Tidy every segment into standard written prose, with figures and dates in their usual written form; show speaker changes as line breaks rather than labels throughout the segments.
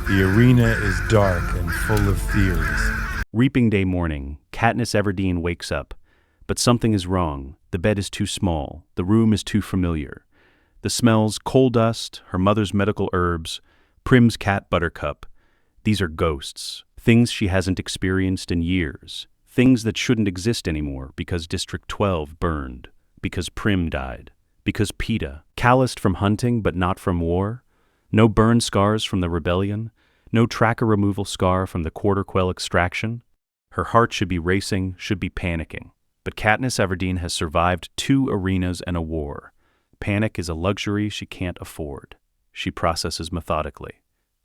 The arena is dark and full of theories.
Reaping day morning, Katniss Everdeen wakes up. But something is wrong. The bed is too small. The room is too familiar. The smells, coal dust, her mother's medical herbs, Prim's cat Buttercup. These are ghosts. Things she hasn't experienced in years. Things that shouldn't exist anymore because District 12 burned. Because Prim died. Because Peeta, calloused from hunting but not from war. No burn scars from the rebellion. No tracker removal scar from the Quarter Quell extraction. Her heart should be racing, should be panicking. But Katniss Everdeen has survived 2 arenas and a war. Panic is a luxury she can't afford. She processes methodically.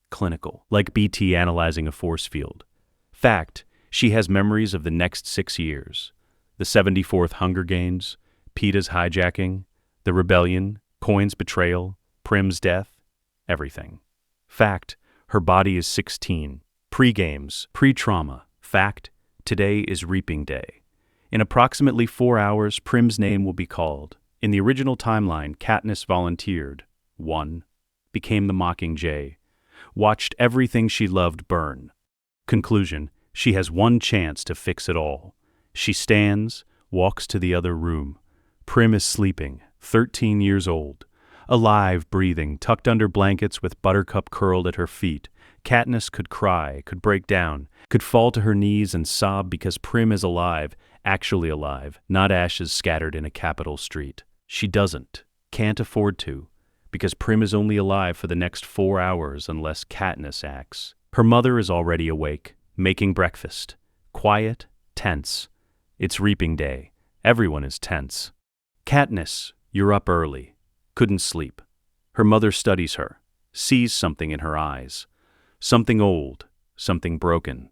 Clinical, like BT analyzing a force field. Fact, she has memories of the next 6 years. The 74th Hunger Games, Peeta's hijacking, the rebellion, Coin's betrayal, Prim's death, everything. Fact, her body is 16. Pre-games, pre-trauma. Fact, today is reaping day. In approximately 4 hours, Prim's name will be called. In the original timeline, Katniss volunteered, won, became the Mockingjay, watched everything she loved burn. Conclusion, she has one chance to fix it all. She stands, walks to the other room. Prim is sleeping, 13 years old. Alive, breathing, tucked under blankets with Buttercup curled at her feet. Katniss could cry, could break down, could fall to her knees and sob because Prim is alive, actually alive, not ashes scattered in a capital street. She doesn't, can't afford to, because Prim is only alive for the next 4 hours unless Katniss acts. Her mother is already awake, making breakfast. Quiet, tense. It's reaping day. Everyone is tense. Katniss, you're up early. Couldn't sleep. Her mother studies her, sees something in her eyes. Something old, something broken.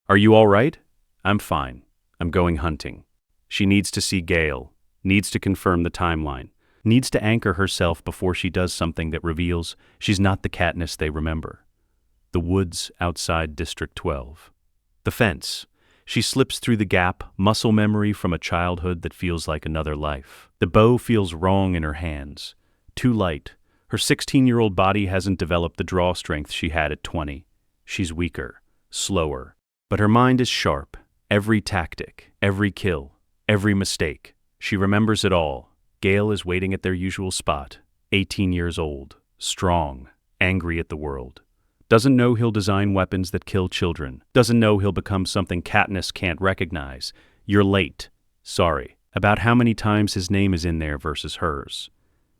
Are you all right? I'm fine. I'm going hunting. She needs to see Gale, needs to confirm the timeline, needs to anchor herself before she does something that reveals she's not the Katniss they remember. The woods outside District 12. The fence. She slips through the gap, muscle memory from a childhood that feels like another life. The bow feels wrong in her hands. Too light. Her 16-year-old body hasn't developed the draw strength she had at 20. She's weaker, slower. But her mind is sharp. Every tactic, every kill, every mistake. She remembers it all. Gale is waiting at their usual spot. 18 years old, strong, angry at the world. Doesn't know he'll design weapons that kill children. Doesn't know he'll become something Katniss can't recognize. You're late. Sorry. About how many times his name is in there versus hers.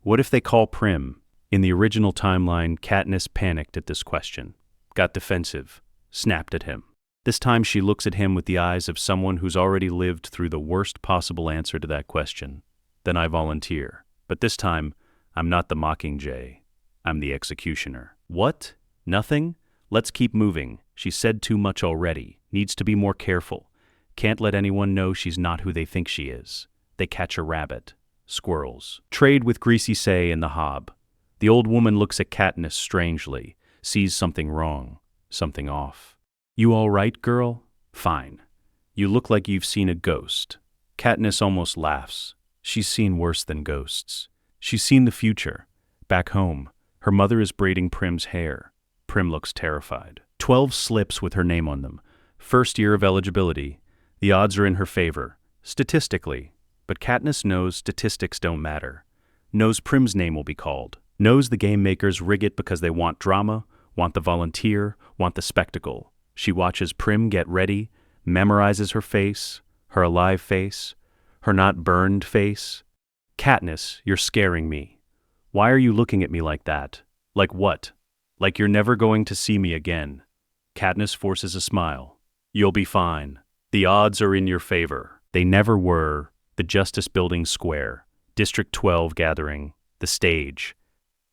What if they call Prim? In the original timeline, Katniss panicked at this question. Got defensive. Snapped at him. This time she looks at him with the eyes of someone who's already lived through the worst possible answer to that question. Then I volunteer. But this time, I'm not the Mockingjay. I'm the executioner. What? Nothing? Let's keep moving. She said too much already. Needs to be more careful. Can't let anyone know she's not who they think she is. They catch a rabbit. Squirrels. Trade with Greasy Say and the Hob. The old woman looks at Katniss strangely, sees something wrong, something off. You all right, girl? Fine. You look like you've seen a ghost. Katniss almost laughs. She's seen worse than ghosts. She's seen the future. Back home, her mother is braiding Prim's hair. Prim looks terrified. 12 slips with her name on them. First year of eligibility. The odds are in her favor. Statistically. But Katniss knows statistics don't matter. Knows Prim's name will be called. Knows the game makers rig it because they want drama, want the volunteer, want the spectacle. She watches Prim get ready, memorizes her face, her alive face, her not burned face. Katniss, you're scaring me. Why are you looking at me like that? Like what? Like you're never going to see me again. Katniss forces a smile. You'll be fine. The odds are in your favor. They never were. The Justice Building Square. District 12 gathering. The stage.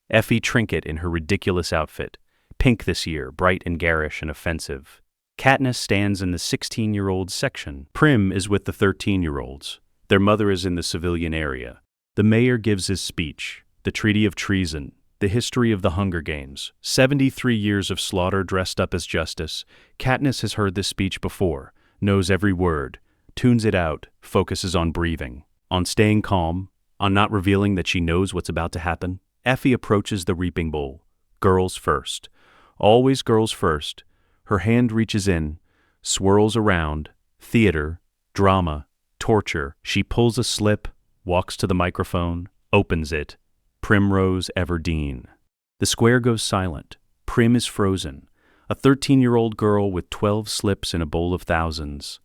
Effie Trinket in her ridiculous outfit. Pink this year, bright and garish and offensive. Katniss stands in the 16-year-old section. Prim is with the 13-year-olds. Their mother is in the civilian area. The mayor gives his speech. The Treaty of Treason. The history of the Hunger Games. 73 years of slaughter dressed up as justice. Katniss has heard this speech before. Knows every word. Tunes it out. Focuses on breathing. On staying calm. On not revealing that she knows what's about to happen. Effie approaches the reaping bowl. Girls first. Always girls first. Her hand reaches in, swirls around, theater, drama, torture. She pulls a slip, walks to the microphone, opens it. Primrose Everdeen. The square goes silent. Prim is frozen. A 13-year-old girl with 12 slips in a bowl of thousands.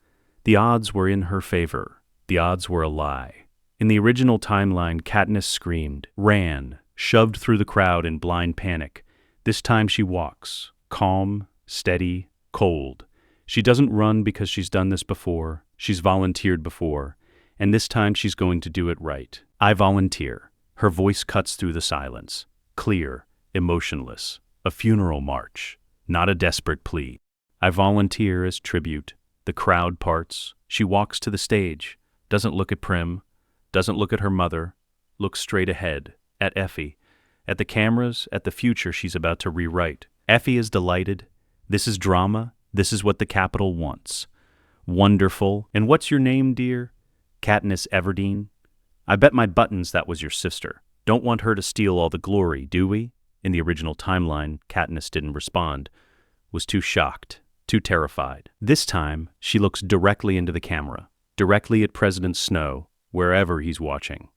The odds were in her favor. The odds were a lie. In the original timeline, Katniss screamed, ran, shoved through the crowd in blind panic. This time she walks, calm, steady, cold. She doesn't run because she's done this before. She's volunteered before. And this time she's going to do it right. I volunteer. Her voice cuts through the silence. Clear, emotionless. A funeral march, not a desperate plea. I volunteer as tribute. The crowd parts. She walks to the stage. Doesn't look at Prim. Doesn't look at her mother. Looks straight ahead. At Effie. At the cameras. At the future she's about to rewrite. Effie is delighted. This is drama. This is what the Capitol wants. Wonderful. And what's your name, dear? Katniss Everdeen? I bet my buttons that was your sister. Don't want her to steal all the glory, do we? In the original timeline, Katniss didn't respond. Was too shocked, too terrified. This time, she looks directly into the camera, directly at President Snow, wherever he's watching.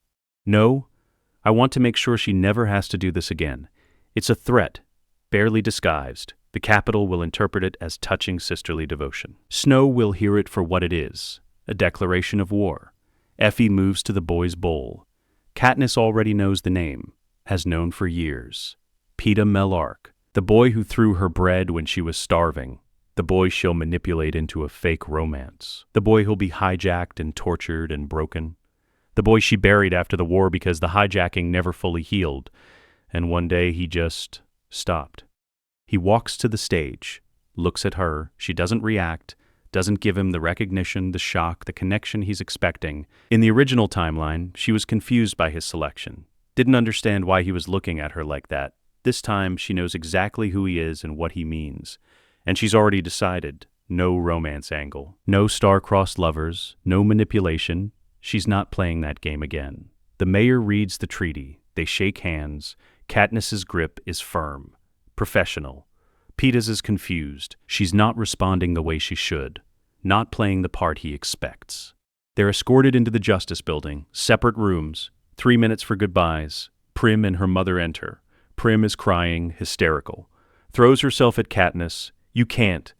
No, I want to make sure she never has to do this again. It's a threat, barely disguised. The Capitol will interpret it as touching sisterly devotion. Snow will hear it for what it is, a declaration of war. Effie moves to the boys' bowl. Katniss already knows the name, has known for years. Peeta Mellark, the boy who threw her bread when she was starving. The boy she'll manipulate into a fake romance. The boy who'll be hijacked and tortured and broken. The boy she buried after the war because the hijacking never fully healed. And one day he just stopped. He walks to the stage, looks at her. She doesn't react. Doesn't give him the recognition, the shock, the connection he's expecting. In the original timeline, she was confused by his selection. Didn't understand why he was looking at her like that. This time, she knows exactly who he is and what he means. And she's already decided, no romance angle. No star-crossed lovers, no manipulation. She's not playing that game again. The mayor reads the treaty. They shake hands. Katniss's grip is firm. Professional. Peeta's is confused. She's not responding the way she should. Not playing the part he expects. They're escorted into the Justice Building. Separate rooms. 3 minutes for goodbyes. Prim and her mother enter. Prim is crying, hysterical. Throws herself at Katniss. You can't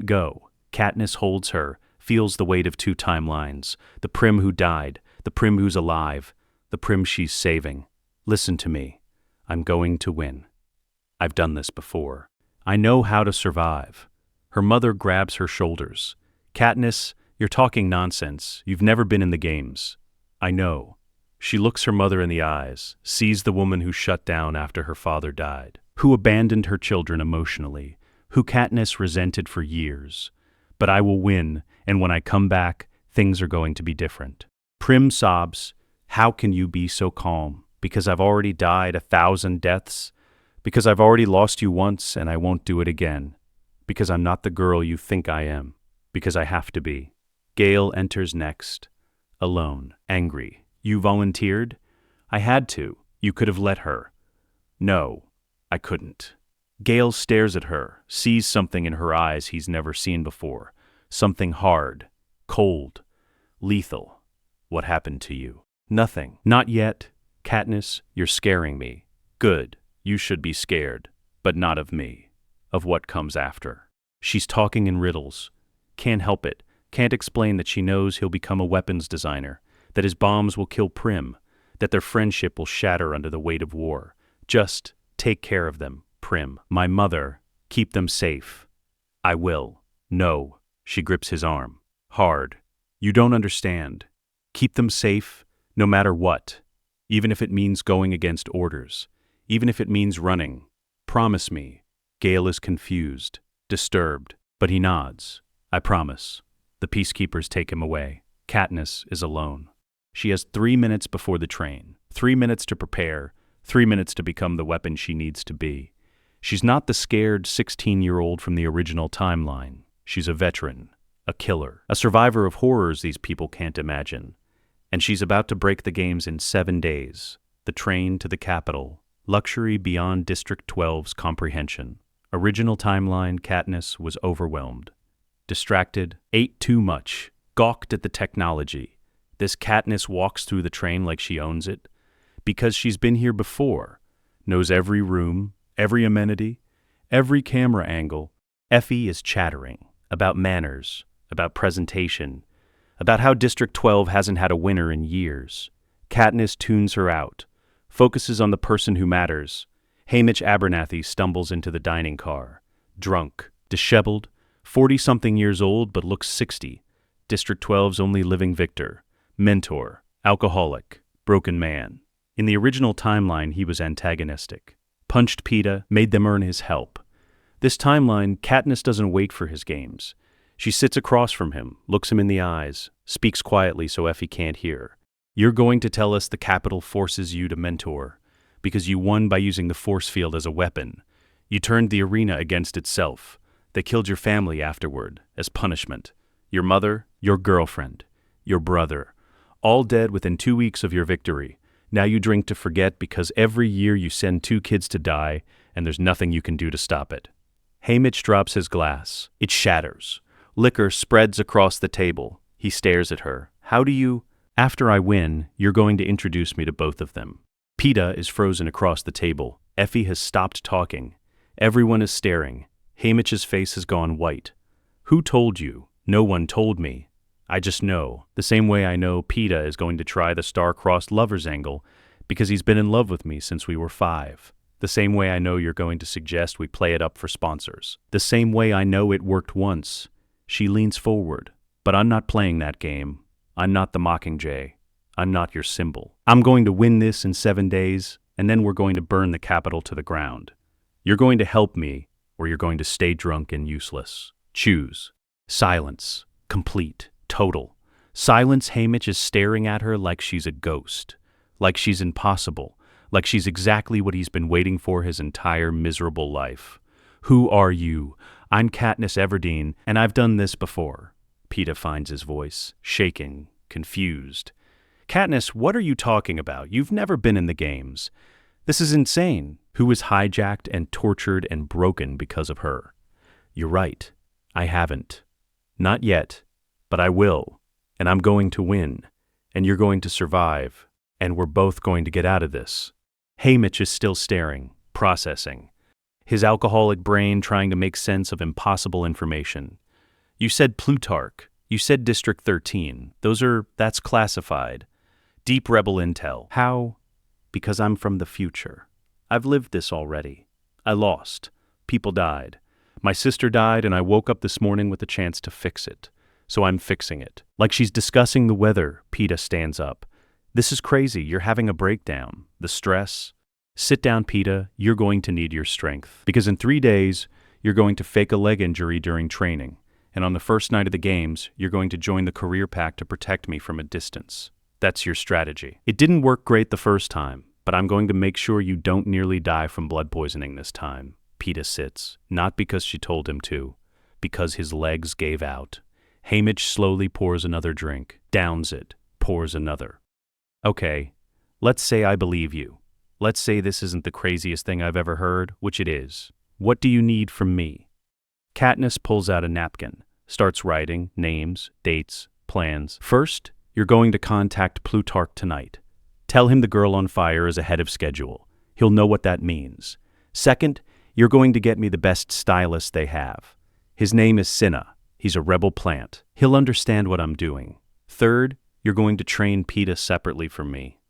go. Katniss holds her, feels the weight of 2 timelines. The Prim who died. The Prim who's alive. The Prim she's saving. Listen to me. I'm going to win. I've done this before. I know how to survive. Her mother grabs her shoulders. Katniss, you're talking nonsense. You've never been in the games. I know. She looks her mother in the eyes, sees the woman who shut down after her father died, who abandoned her children emotionally, who Katniss resented for years. But I will win, and when I come back, things are going to be different. Prim sobs, how can you be so calm? Because I've already died 1,000 deaths? Because I've already lost you once and I won't do it again. Because I'm not the girl you think I am. Because I have to be. Gale enters next. Alone. Angry. You volunteered? I had to. You could have let her. No, I couldn't. Gale stares at her, sees something in her eyes he's never seen before. Something hard, cold, lethal. What happened to you? Nothing. Not yet. Katniss, you're scaring me. Good. You should be scared, but not of me, of what comes after. She's talking in riddles. Can't help it. Can't explain that she knows he'll become a weapons designer, that his bombs will kill Prim, that their friendship will shatter under the weight of war. Just take care of them, Prim. My mother, keep them safe. I will. No. She grips his arm. Hard. You don't understand. Keep them safe, no matter what, even if it means going against orders. Even if it means running. Promise me. Gale is confused, disturbed, but he nods. I promise. The peacekeepers take him away. Katniss is alone. She has 3 minutes before the train. 3 minutes to prepare. 3 minutes to become the weapon she needs to be. She's not the scared 16-year-old from the original timeline. She's a veteran, a killer, a survivor of horrors these people can't imagine. And she's about to break the games in 7 days. The train to the Capitol. Luxury beyond District 12's comprehension. Original timeline, Katniss was overwhelmed. Distracted, ate too much, gawked at the technology. This Katniss walks through the train like she owns it. Because she's been here before. Knows every room, every amenity, every camera angle. Effie is chattering about manners, about presentation, about how District 12 hasn't had a winner in years. Katniss tunes her out, focuses on the person who matters. Haymitch Abernathy stumbles into the dining car. Drunk, disheveled, 40-something years old but looks 60. District 12's only living victor. Mentor, alcoholic, broken man. In the original timeline, he was antagonistic. Punched Peeta, made them earn his help. This timeline, Katniss doesn't wait for his games. She sits across from him, looks him in the eyes, speaks quietly so Effie can't hear. You're going to tell us the Capitol forces you to mentor, because you won by using the force field as a weapon. You turned the arena against itself. They killed your family afterward, as punishment. Your mother, your girlfriend, your brother, all dead within 2 weeks of your victory. Now you drink to forget because every year you send 2 kids to die, and there's nothing you can do to stop it. Haymitch drops his glass. It shatters. Liquor spreads across the table. He stares at her. How do you... After I win, you're going to introduce me to both of them. Peeta is frozen across the table. Effie has stopped talking. Everyone is staring. Haymitch's face has gone white. Who told you? No one told me. I just know. The same way I know Peeta is going to try the star-crossed lovers angle because he's been in love with me since we were 5. The same way I know you're going to suggest we play it up for sponsors. The same way I know it worked once. She leans forward. But I'm not playing that game. I'm not the Mockingjay. I'm not your symbol. I'm going to win this in 7 days, and then we're going to burn the Capitol to the ground. You're going to help me, or you're going to stay drunk and useless. Choose. Silence. Complete. Total. Silence. Haymitch is staring at her like she's a ghost. Like she's impossible. Like she's exactly what he's been waiting for his entire miserable life. Who are you? I'm Katniss Everdeen, and I've done this before. Peeta finds his voice, shaking, confused. Katniss, what are you talking about? You've never been in the games. This is insane. Who was hijacked and tortured and broken because of her? You're right. I haven't. Not yet. But I will. And I'm going to win. And you're going to survive. And we're both going to get out of this. Haymitch is still staring, processing. His alcoholic brain trying to make sense of impossible information. You said Plutarch. You said District 13. That's classified. Deep rebel intel. How? Because I'm from the future. I've lived this already. I lost. People died. My sister died and I woke up this morning with a chance to fix it. So I'm fixing it. Like she's discussing the weather, Peeta stands up. This is crazy. You're having a breakdown. The stress. Sit down, Peeta. You're going to need your strength. Because in 3 days, you're going to fake a leg injury during training. And on the first night of the games, you're going to join the career pack to protect me from a distance. That's your strategy. It didn't work great the first time, but I'm going to make sure you don't nearly die from blood poisoning this time. Peeta sits, not because she told him to, because his legs gave out. Haymitch slowly pours another drink, downs it, pours another. Okay, let's say I believe you. Let's say this isn't the craziest thing I've ever heard, which it is. What do you need from me? Katniss pulls out a napkin, starts writing names, dates, plans. First, you're going to contact Plutarch tonight. Tell him the girl on fire is ahead of schedule. He'll know what that means. Second, you're going to get me the best stylist they have. His name is Cinna. He's a rebel plant. He'll understand what I'm doing. Third, you're going to train Peeta separately from me.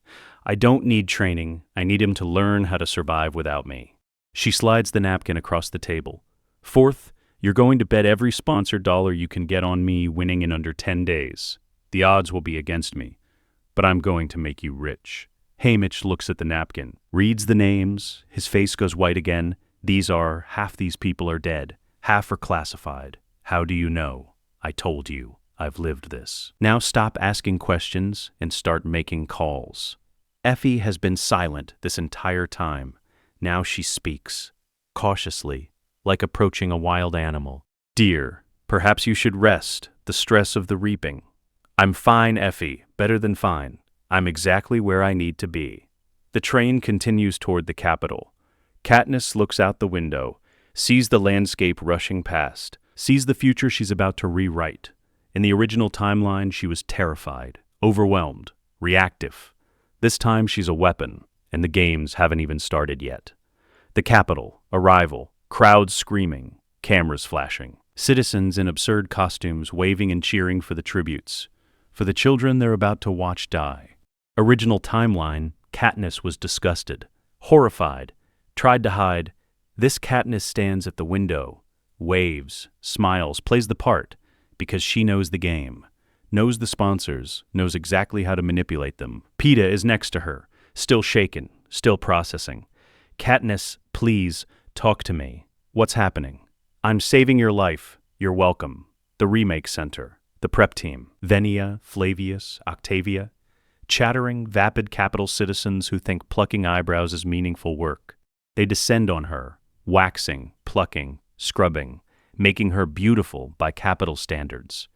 I don't need training. I need him to learn how to survive without me. She slides the napkin across the table. Fourth, you're going to bet every sponsored dollar you can get on me winning in under 10 days. The odds will be against me, but I'm going to make you rich. Haymitch looks at the napkin, reads the names. His face goes white again. Half these people are dead. Half are classified. How do you know? I told you. I've lived this. Now stop asking questions and start making calls. Effie has been silent this entire time. Now she speaks, cautiously, like approaching a wild animal. Dear, perhaps you should rest, the stress of the reaping. I'm fine, Effie, better than fine. I'm exactly where I need to be. The train continues toward the Capitol. Katniss looks out the window, sees the landscape rushing past, sees the future she's about to rewrite. In the original timeline, she was terrified, overwhelmed, reactive. This time she's a weapon, and the games haven't even started yet. The Capitol, arrival, crowds screaming, cameras flashing, citizens in absurd costumes waving and cheering for the tributes, for the children they're about to watch die. Original timeline, Katniss was disgusted, horrified, tried to hide. This Katniss stands at the window, waves, smiles, plays the part, because she knows the game, knows the sponsors, knows exactly how to manipulate them. Peeta is next to her, still shaken, still processing. Katniss, please, talk to me. What's happening? I'm saving your life. You're welcome. The Remake Center, the prep team, Venia, Flavius, Octavia, chattering, vapid Capitol citizens who think plucking eyebrows is meaningful work. They descend on her, waxing, plucking, scrubbing, making her beautiful by Capitol standards.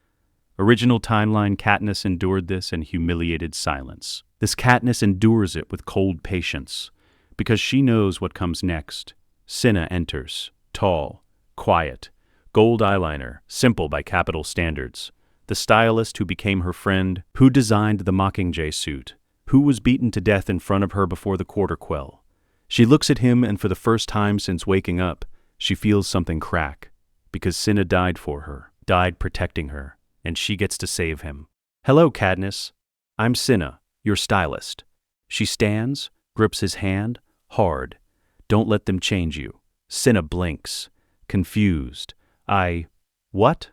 Original timeline, Katniss endured this in humiliated silence. This Katniss endures it with cold patience, because she knows what comes next. Cinna enters, tall, quiet, gold eyeliner, simple by Capitol standards. The stylist who became her friend, who designed the Mockingjay suit, who was beaten to death in front of her before the Quarter Quell. She looks at him, and for the first time since waking up, she feels something crack, because Cinna died for her, died protecting her, and she gets to save him. Hello, Katniss. I'm Cinna, your stylist. She stands, grips his hand, hard. Don't let them change you. Cinna blinks, confused. What?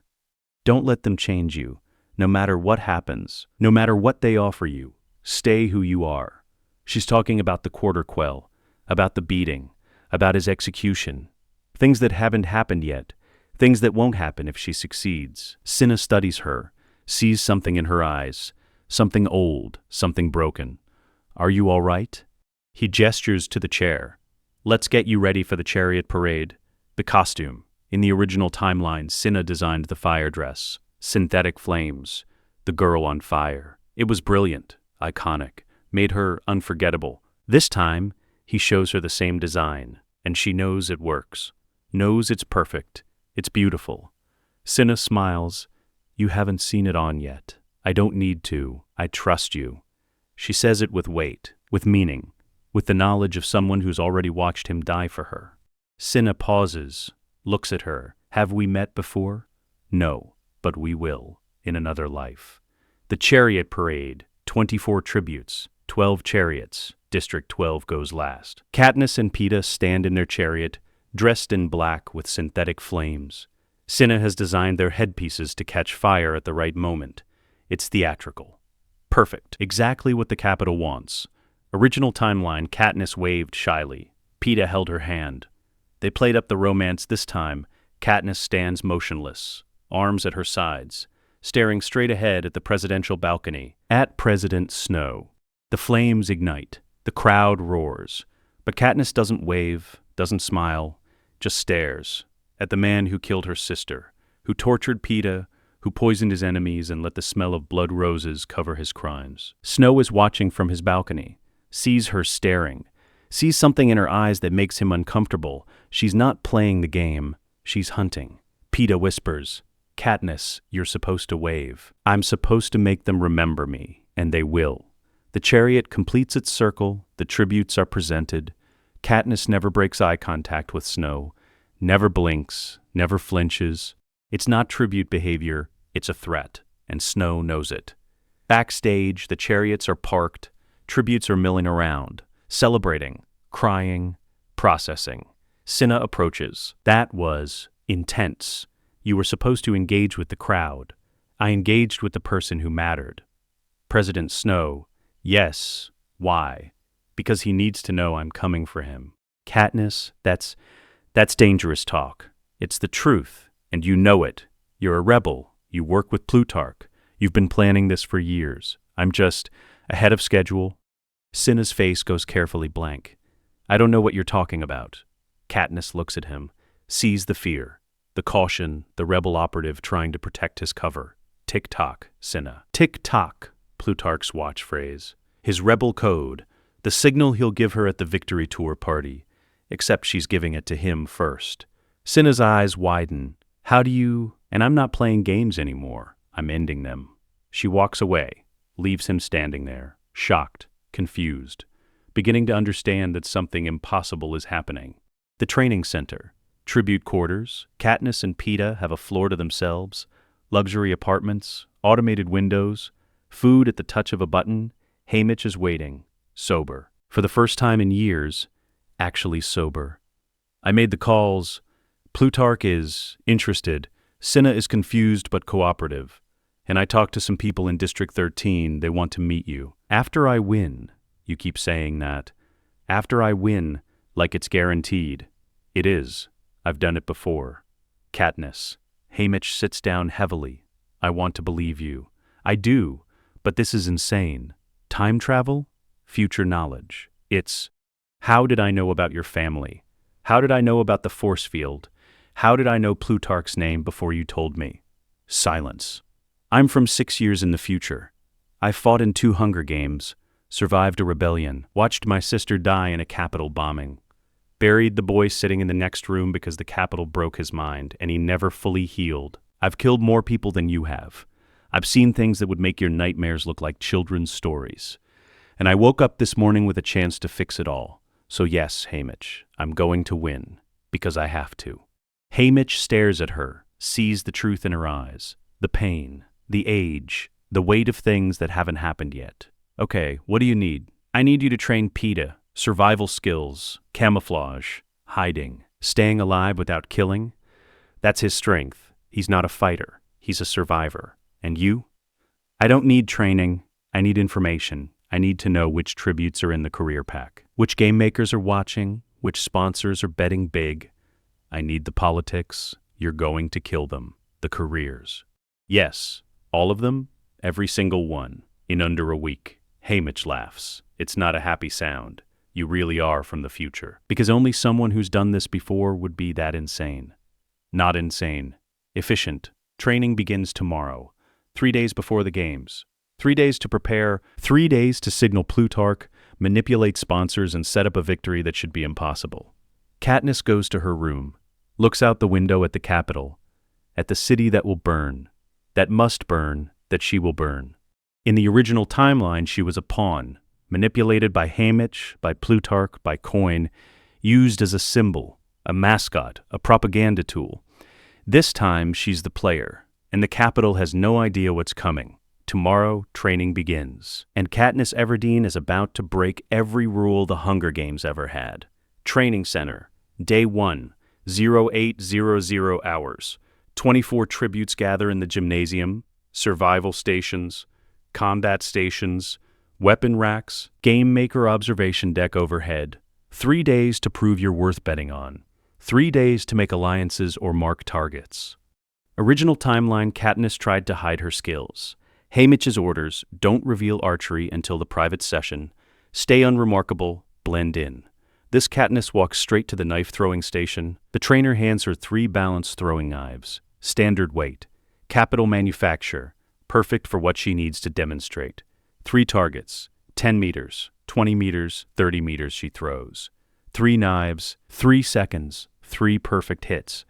Don't let them change you. No matter what happens, no matter what they offer you, stay who you are. She's talking about the Quarter Quell, about the beating, about his execution. Things that haven't happened yet, things that won't happen if she succeeds. Cinna studies her, sees something in her eyes, something old, something broken. Are you all right? He gestures to the chair. Let's get you ready for the chariot parade. The costume. In the original timeline, Cinna designed the fire dress. Synthetic flames. The girl on fire. It was brilliant, iconic, made her unforgettable. This time, he shows her the same design, and she knows it works. Knows it's perfect. It's beautiful. Cinna smiles. You haven't seen it on yet. I don't need to. I trust you. She says it with weight, with meaning, with the knowledge of someone who's already watched him die for her. Cinna pauses, looks at her. Have we met before? No, but we will, in another life. The chariot parade, 24 tributes, 12 chariots. District 12 goes last. Katniss and Peeta stand in their chariot, dressed in black with synthetic flames. Cinna has designed their headpieces to catch fire at the right moment. It's theatrical. Perfect. Exactly what the Capitol wants. Original timeline, Katniss waved shyly. Peeta held her hand. They played up the romance this time. Katniss stands motionless, arms at her sides, staring straight ahead at the presidential balcony, at President Snow. The flames ignite. The crowd roars. But Katniss doesn't wave, doesn't smile, just stares at the man who killed her sister, who tortured Peeta, who poisoned his enemies and let the smell of blood roses cover his crimes. Snow is watching from his balcony, sees her staring, sees something in her eyes that makes him uncomfortable. She's not playing the game, she's hunting. Peeta whispers, Katniss, you're supposed to wave. I'm supposed to make them remember me, and they will. The chariot completes its circle, the tributes are presented. Katniss never breaks eye contact with Snow, never blinks, never flinches. It's not tribute behavior, it's a threat, and Snow knows it. Backstage, the chariots are parked, tributes are milling around, celebrating, crying, processing. Cinna approaches. That was intense. You were supposed to engage with the crowd. I engaged with the person who mattered. President Snow, yes. Why? Because he needs to know I'm coming for him. Katniss, that's dangerous talk. It's the truth, and you know it. You're a rebel. You work with Plutarch. You've been planning this for years. I'm just ahead of schedule. Cinna's face goes carefully blank. I don't know what you're talking about. Katniss looks at him, sees the fear, the caution, the rebel operative trying to protect his cover. Tick-tock, Cinna. Tick-tock, Plutarch's watch phrase. His rebel code, the signal he'll give her at the victory tour party, except she's giving it to him first. Cinna's eyes widen. How do you... And I'm not playing games anymore. I'm ending them. She walks away, leaves him standing there, shocked, confused, beginning to understand that something impossible is happening. The training center. Tribute quarters. Katniss and Peeta have a floor to themselves. Luxury apartments. Automated windows. Food at the touch of a button. Haymitch is waiting. Sober. For the first time in years, actually sober. I made the calls. Plutarch is interested. Cinna is confused but cooperative. And I talked to some people in District 13. They want to meet you. After I win, you keep saying that. After I win, like it's guaranteed. It is. I've done it before. Katniss. Haymitch sits down heavily. I want to believe you. I do, but this is insane. Time travel? Future knowledge. It's, how did I know about your family? How did I know about the force field? How did I know Plutarch's name before you told me? Silence. I'm from 6 years in the future. I fought in 2 Hunger Games, survived a rebellion, watched my sister die in a Capitol bombing, buried the boy sitting in the next room because the Capitol broke his mind and he never fully healed. I've killed more people than you have. I've seen things that would make your nightmares look like children's stories. And I woke up this morning with a chance to fix it all. So yes, Haymitch, I'm going to win, because I have to. Haymitch stares at her, sees the truth in her eyes, the pain, the age, the weight of things that haven't happened yet. Okay, what do you need? I need you to train Peeta, survival skills, camouflage, hiding, staying alive without killing. That's his strength. He's not a fighter. He's a survivor. And you? I don't need training. I need information. I need to know which tributes are in the career pack, which game makers are watching, which sponsors are betting big. I need the politics. You're going to kill them. The careers. Yes, all of them, every single one, in under a week. Haymitch laughs. It's not a happy sound. You really are from the future. Because only someone who's done this before would be that insane. Not insane. Efficient. Training begins tomorrow. 3 days before the games. 3 days to prepare, 3 days to signal Plutarch, manipulate sponsors, and set up a victory that should be impossible. Katniss goes to her room, looks out the window at the Capitol, at the city that will burn, that must burn, that she will burn. In the original timeline, she was a pawn, manipulated by Haymitch, by Plutarch, by Coin, used as a symbol, a mascot, a propaganda tool. This time, she's the player, and the Capitol has no idea what's coming. Tomorrow, training begins, and Katniss Everdeen is about to break every rule the Hunger Games ever had. Training Center, Day 1, 0800 hours. 24 tributes gather in the gymnasium, survival stations, combat stations, weapon racks, game maker observation deck overhead. 3 days to prove you're worth betting on. 3 days to make alliances or mark targets. Original timeline, Katniss tried to hide her skills. Haymitch's orders, don't reveal archery until the private session. Stay unremarkable, blend in. This Katniss walks straight to the knife-throwing station. The trainer hands her 3 balanced throwing knives. Standard weight. Capital manufacture. Perfect for what she needs to demonstrate. 3 targets. 10 meters, 20 meters, 30 meters she throws. 3 knives, 3 seconds, 3 perfect hits.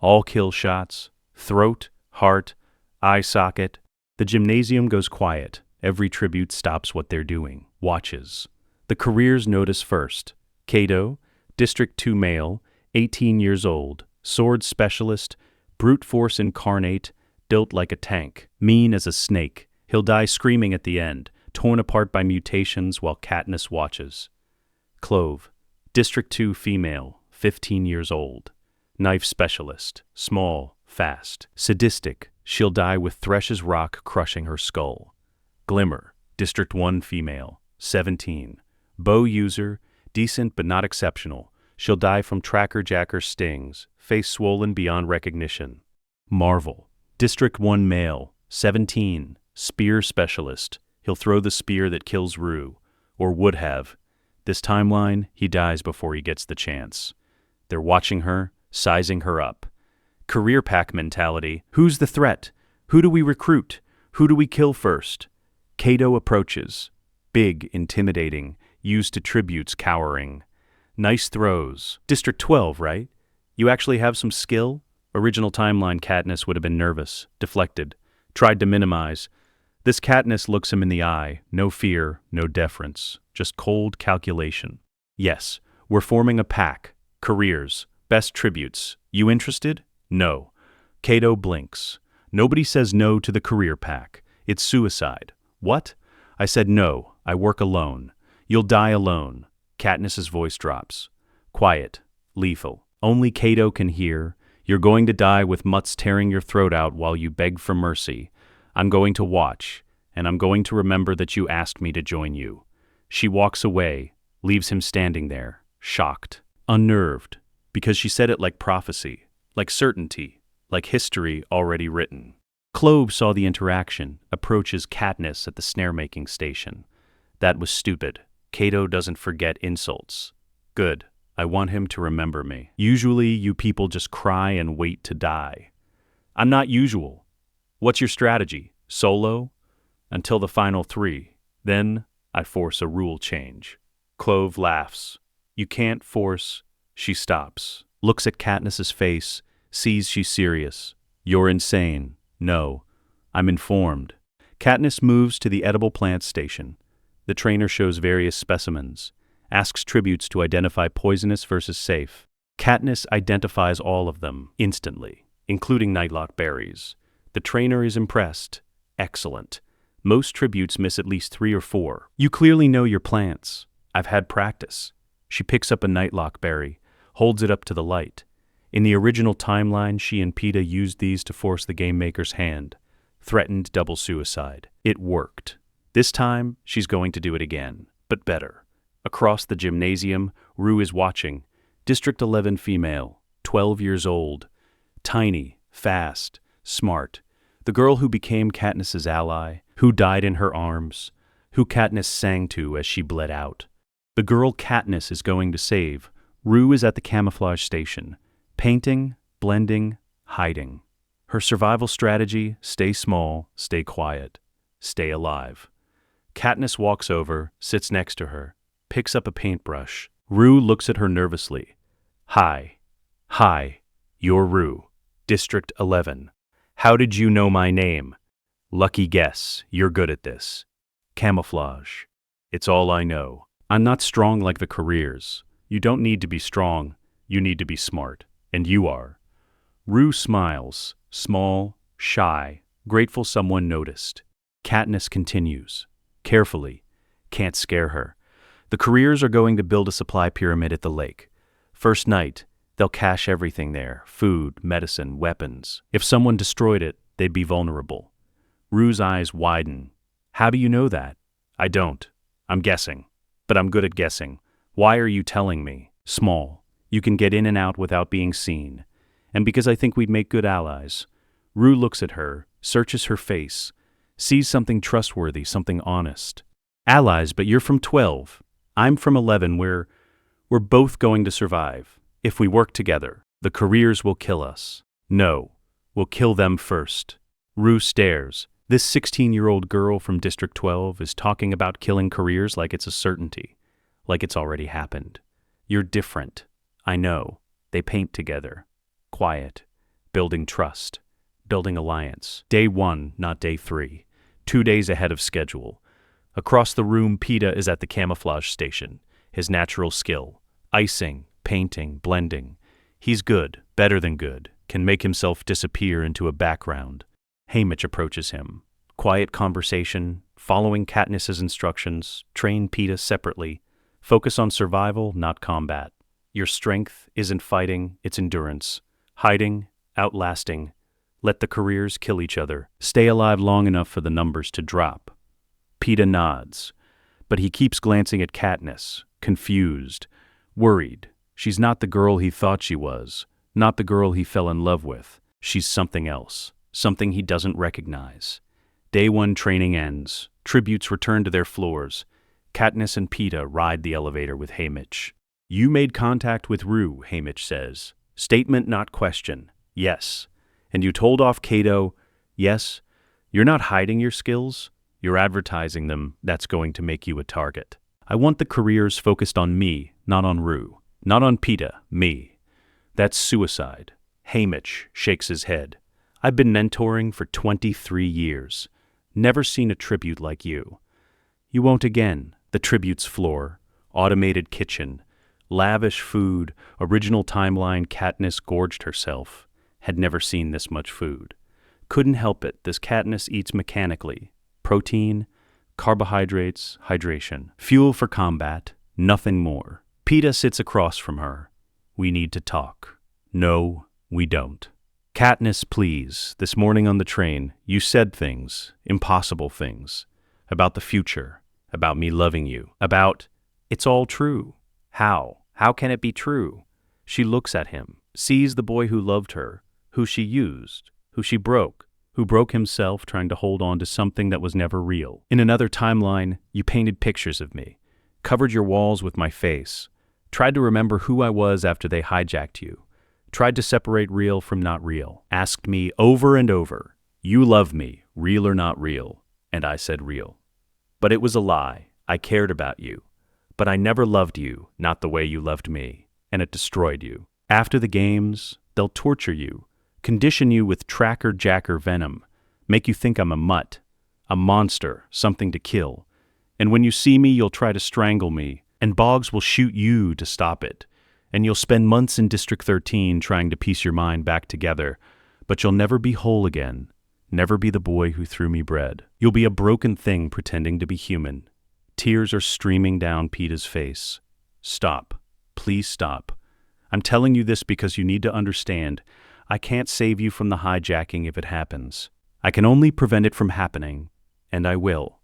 All kill shots. Throat, heart, eye socket. The gymnasium goes quiet. Every tribute stops what they're doing. Watches. The careers notice first. Cato, District 2 male, 18 years old, sword specialist, brute force incarnate, built like a tank, mean as a snake. He'll die screaming at the end, torn apart by mutations while Katniss watches. Clove, District 2 female, 15 years old, knife specialist, small, fast, sadistic. She'll die with Thresh's rock crushing her skull. Glimmer, District 1 female, 17. Bow user, decent but not exceptional. She'll die from Tracker Jacker stings, face swollen beyond recognition. Marvel, District 1 male, 17. Spear specialist. He'll throw the spear that kills Rue, or would have. This timeline, he dies before he gets the chance. They're watching her, sizing her up. Career pack mentality. Who's the threat? Who do we recruit? Who do we kill first? Cato approaches. Big, intimidating, used to tributes cowering. Nice throws. District 12, right? You actually have some skill? Original timeline Katniss would have been nervous, deflected, tried to minimize. This Katniss looks him in the eye, no fear, no deference, just cold calculation. Yes, we're forming a pack. Careers, best tributes. You interested? No. Cato blinks. Nobody says no to the career pack. It's suicide. What? I said no. I work alone. You'll die alone. Katniss's voice drops. Quiet. Lethal. Only Cato can hear. You're going to die with mutts tearing your throat out while you beg for mercy. I'm going to watch, and I'm going to remember that you asked me to join you. She walks away, leaves him standing there, shocked, unnerved, because she said it like prophecy, like certainty, like history already written. Clove saw the interaction, approaches Katniss at the snare-making station. That was stupid. Cato doesn't forget insults. Good. I want him to remember me. Usually, you people just cry and wait to die. I'm not usual. What's your strategy? Solo? Until the final 3. Then, I force a rule change. Clove laughs. You can't force. She stops, looks at Katniss's face, sees she's serious. You're insane. No. I'm informed. Katniss moves to the edible plant station. The trainer shows various specimens, asks tributes to identify poisonous versus safe. Katniss identifies all of them instantly, including nightlock berries. The trainer is impressed. Excellent. Most tributes miss at least 3 or 4. You clearly know your plants. I've had practice. She picks up a nightlock berry, holds it up to the light. In the original timeline, she and Peeta used these to force the game maker's hand. Threatened double suicide. It worked. This time, she's going to do it again, but better. Across the gymnasium, Rue is watching. District 11 female, 12 years old. Tiny, fast, smart. The girl who became Katniss's ally, who died in her arms, who Katniss sang to as she bled out. The girl Katniss is going to save. Rue is at the camouflage station. Painting, blending, hiding. Her survival strategy, stay small, stay quiet, stay alive. Katniss walks over, sits next to her, picks up a paintbrush. Rue looks at her nervously. Hi. Hi. You're Rue. District 11. How did you know my name? Lucky guess. You're good at this. Camouflage. It's all I know. I'm not strong like the careers. You don't need to be strong. You need to be smart. And you are. Rue smiles. Small, shy, grateful someone noticed. Katniss continues. Carefully. Can't scare her. The careers are going to build a supply pyramid at the lake. First night, they'll cache everything there. Food, medicine, weapons. If someone destroyed it, they'd be vulnerable. Rue's eyes widen. How do you know that? I don't. I'm guessing. But I'm good at guessing. Why are you telling me? Small. You can get in and out without being seen. And because I think we'd make good allies. Rue looks at her, searches her face, sees something trustworthy, something honest. Allies, but you're from 12. I'm from 11. We're both going to survive. If we work together, the careers will kill us. No, we'll kill them first. Rue stares. This 16-year-old girl from District 12 is talking about killing careers like it's a certainty, like it's already happened. You're different. I know. They paint together. Quiet. Building trust. Building alliance. Day 1, not day 3. 2 days ahead of schedule. Across the room, Peeta is at the camouflage station. His natural skill. Icing, painting, blending. He's good, better than good, can make himself disappear into a background. Haymitch approaches him. Quiet conversation, following Katniss's instructions, train Peeta separately. Focus on survival, not combat. Your strength isn't fighting, it's endurance. Hiding, outlasting. Let the careers kill each other. Stay alive long enough for the numbers to drop. Peeta nods, but he keeps glancing at Katniss, confused, worried. She's not the girl he thought she was, not the girl he fell in love with. She's something else, something he doesn't recognize. Day 1 training ends. Tributes return to their floors. Katniss and Peeta ride the elevator with Haymitch. You made contact with Rue, Haymitch says. Statement, not question. Yes. And you told off Cato. Yes. You're not hiding your skills. You're advertising them. That's going to make you a target. I want the careers focused on me, not on Rue. Not on Peeta, me. That's suicide. Haymitch shakes his head. I've been mentoring for 23 years. Never seen a tribute like you. You won't again. The tribute's floor, automated kitchen, lavish food, original timeline. Katniss gorged herself. Had never seen this much food. Couldn't help it, this Katniss eats mechanically. Protein, carbohydrates, hydration. Fuel for combat, nothing more. Peeta sits across from her. We need to talk. No, we don't. Katniss, please, this morning on the train, you said things, impossible things, about the future, about me loving you, about, it's all true. How? How can it be true? She looks at him, sees the boy who loved her, who she used, who she broke, who broke himself trying to hold on to something that was never real. In another timeline, you painted pictures of me, covered your walls with my face, tried to remember who I was after they hijacked you, tried to separate real from not real, asked me over and over, you love me, real or not real, and I said real. But it was a lie. I cared about you. But I never loved you, not the way you loved me, and it destroyed you. After the games, they'll torture you, condition you with tracker-jacker venom, make you think I'm a mutt, a monster, something to kill. And when you see me, you'll try to strangle me, and Boggs will shoot you to stop it. And you'll spend months in District 13 trying to piece your mind back together, but you'll never be whole again, never be the boy who threw me bread. You'll be a broken thing pretending to be human. Tears are streaming down Peeta's face. Stop. Please stop. I'm telling you this because you need to understand. I can't save you from the hijacking if it happens. I can only prevent it from happening, and I will.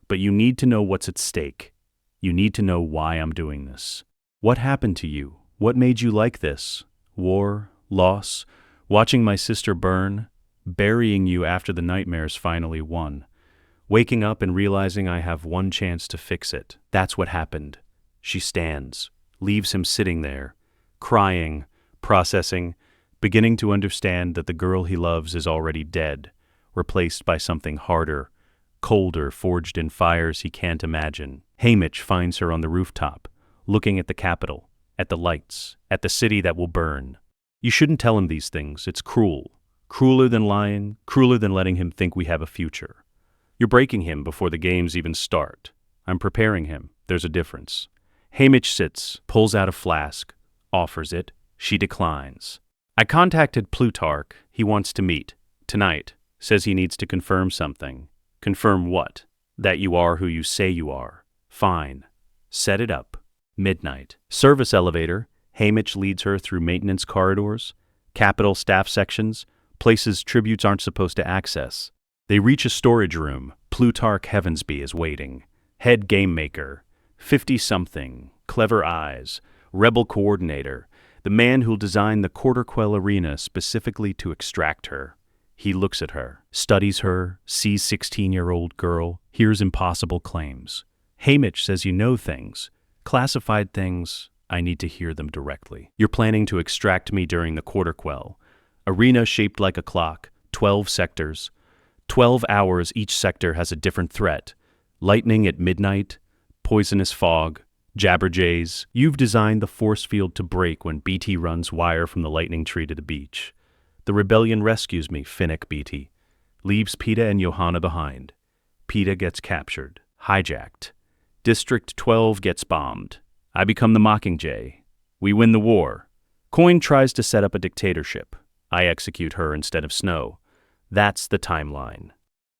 But you need to know what's at stake. You need to know why I'm doing this. What happened to you? What made you like this? War? Loss? Watching my sister burn? Burying you after the nightmares finally won? Waking up and realizing I have one chance to fix it. That's what happened. She stands, leaves him sitting there, crying, processing, beginning to understand that the girl he loves is already dead, replaced by something harder, colder, forged in fires he can't imagine. Haymitch finds her on the rooftop, looking at the Capitol, at the lights, at the city that will burn. You shouldn't tell him these things. It's cruel. Crueler than lying, crueler than letting him think we have a future. You're breaking him before the games even start. I'm preparing him. There's a difference. Haymitch sits, pulls out a flask, offers it. She declines. I contacted Plutarch. He wants to meet. Tonight. Says he needs to confirm something. Confirm what? That you are who you say you are. Fine. Set it up. Midnight. Service elevator. Haymitch leads her through maintenance corridors, Capitol staff sections, places tributes aren't supposed to access. They reach a storage room. Plutarch Heavensby is waiting. Head game maker. 50-something. Clever eyes. Rebel coordinator. The man who'll design the Quarter Quell arena specifically to extract her. He looks at her, studies her, sees 16-year-old girl, hears impossible claims. Haymitch says you know things. Classified things, I need to hear them directly. You're planning to extract me during the Quarter Quell. Arena shaped like a clock, 12 sectors. 12 hours, each sector has a different threat. Lightning at midnight, poisonous fog, jabberjays. You've designed the force field to break when BT runs wire from the lightning tree to the beach. The rebellion rescues me, Finnick BT. Leaves Peeta and Johanna behind. Peeta gets captured, hijacked. District 12 gets bombed. I become the Mockingjay. We win the war. Coin tries to set up a dictatorship. I execute her instead of Snow. That's the timeline.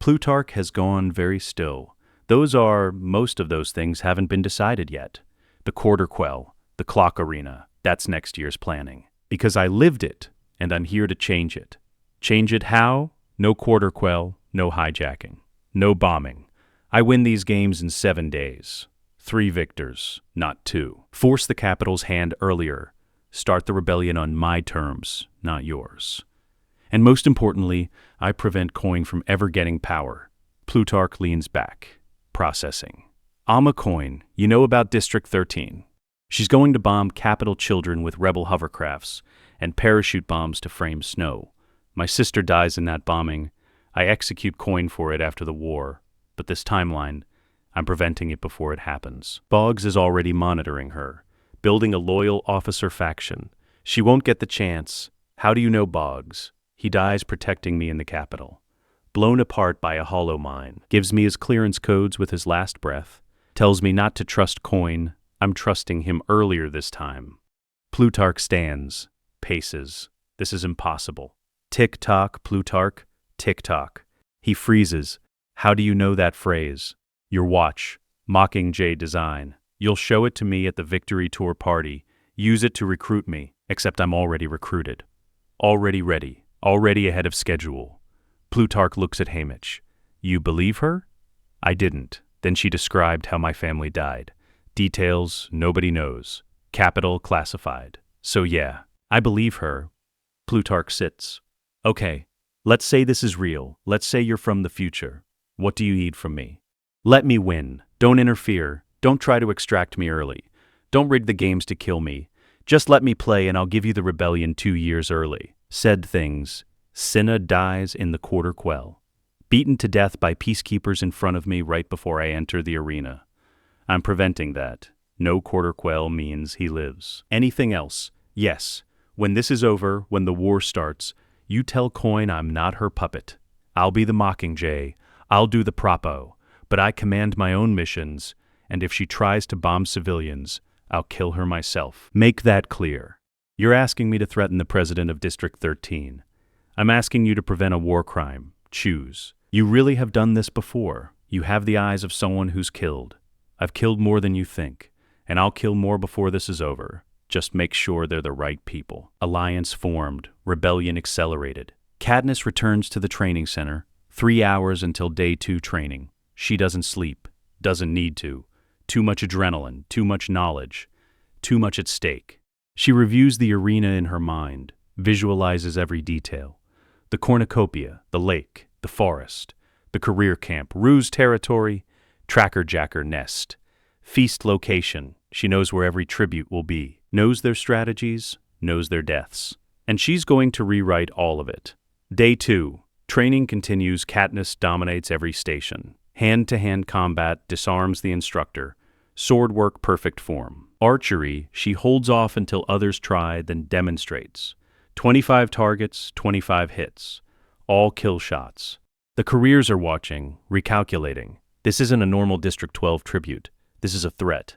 Plutarch has gone very still. Most of those things haven't been decided yet. The Quarter Quell, the clock arena, that's next year's planning. Because I lived it, and I'm here to change it. Change it how? No Quarter Quell, no hijacking, no bombing. I win these games in 7 days. 3 victors, not 2. Force the Capitol's hand earlier. Start the rebellion on my terms, not yours. And most importantly, I prevent Coin from ever getting power. Plutarch leans back. Processing. Alma Coin, you know about District 13. She's going to bomb Capitol children with rebel hovercrafts and parachute bombs to frame Snow. My sister dies in that bombing. I execute Coin for it after the war. But this timeline, I'm preventing it before it happens. Boggs is already monitoring her, building a loyal officer faction. She won't get the chance. How do you know Boggs? He dies protecting me in the Capitol. Blown apart by a hollow mine. Gives me his clearance codes with his last breath. Tells me not to trust Coin. I'm trusting him earlier this time. Plutarch stands. Paces. This is impossible. Tick-tock, Plutarch. Tick-tock. He freezes. How do you know that phrase? Your watch. Mockingjay design. You'll show it to me at the Victory Tour party. Use it to recruit me, except I'm already recruited. Already ready. Already ahead of schedule. Plutarch looks at Haymitch. You believe her? I didn't. Then she described how my family died. Details nobody knows. Capital classified. So yeah, I believe her. Plutarch sits. Okay, let's say this is real. Let's say you're from the future. What do you need from me? Let me win. Don't interfere. Don't try to extract me early. Don't rig the games to kill me. Just let me play and I'll give you the rebellion 2 years early. Said things. Cinna dies in the Quarter Quell. Beaten to death by peacekeepers in front of me right before I enter the arena. I'm preventing that. No Quarter Quell means he lives. Anything else? Yes. When this is over, when the war starts, you tell Coin I'm not her puppet. I'll be the Mockingjay. I'll do the propo. But I command my own missions, and if she tries to bomb civilians, I'll kill her myself. Make that clear. You're asking me to threaten the president of District 13. I'm asking you to prevent a war crime. Choose. You really have done this before. You have the eyes of someone who's killed. I've killed more than you think, and I'll kill more before this is over. Just make sure they're the right people. Alliance formed. Rebellion accelerated. Katniss returns to the training center. 3 hours until day 2 training. She doesn't sleep. Doesn't need to. Too much adrenaline. Too much knowledge. Too much at stake. She reviews the arena in her mind. Visualizes every detail. The cornucopia. The lake. The forest. The career camp. Ruse territory. Tracker-jacker nest. Feast location. She knows where every tribute will be. Knows their strategies. Knows their deaths. And she's going to rewrite all of it. Day 2. Training continues. Katniss dominates every station. Hand-to-hand combat disarms the instructor. Sword work perfect form. Archery, she holds off until others try, then demonstrates. 25 targets, 25 hits. All kill shots. The careers are watching, recalculating. This isn't a normal District 12 tribute. This is a threat.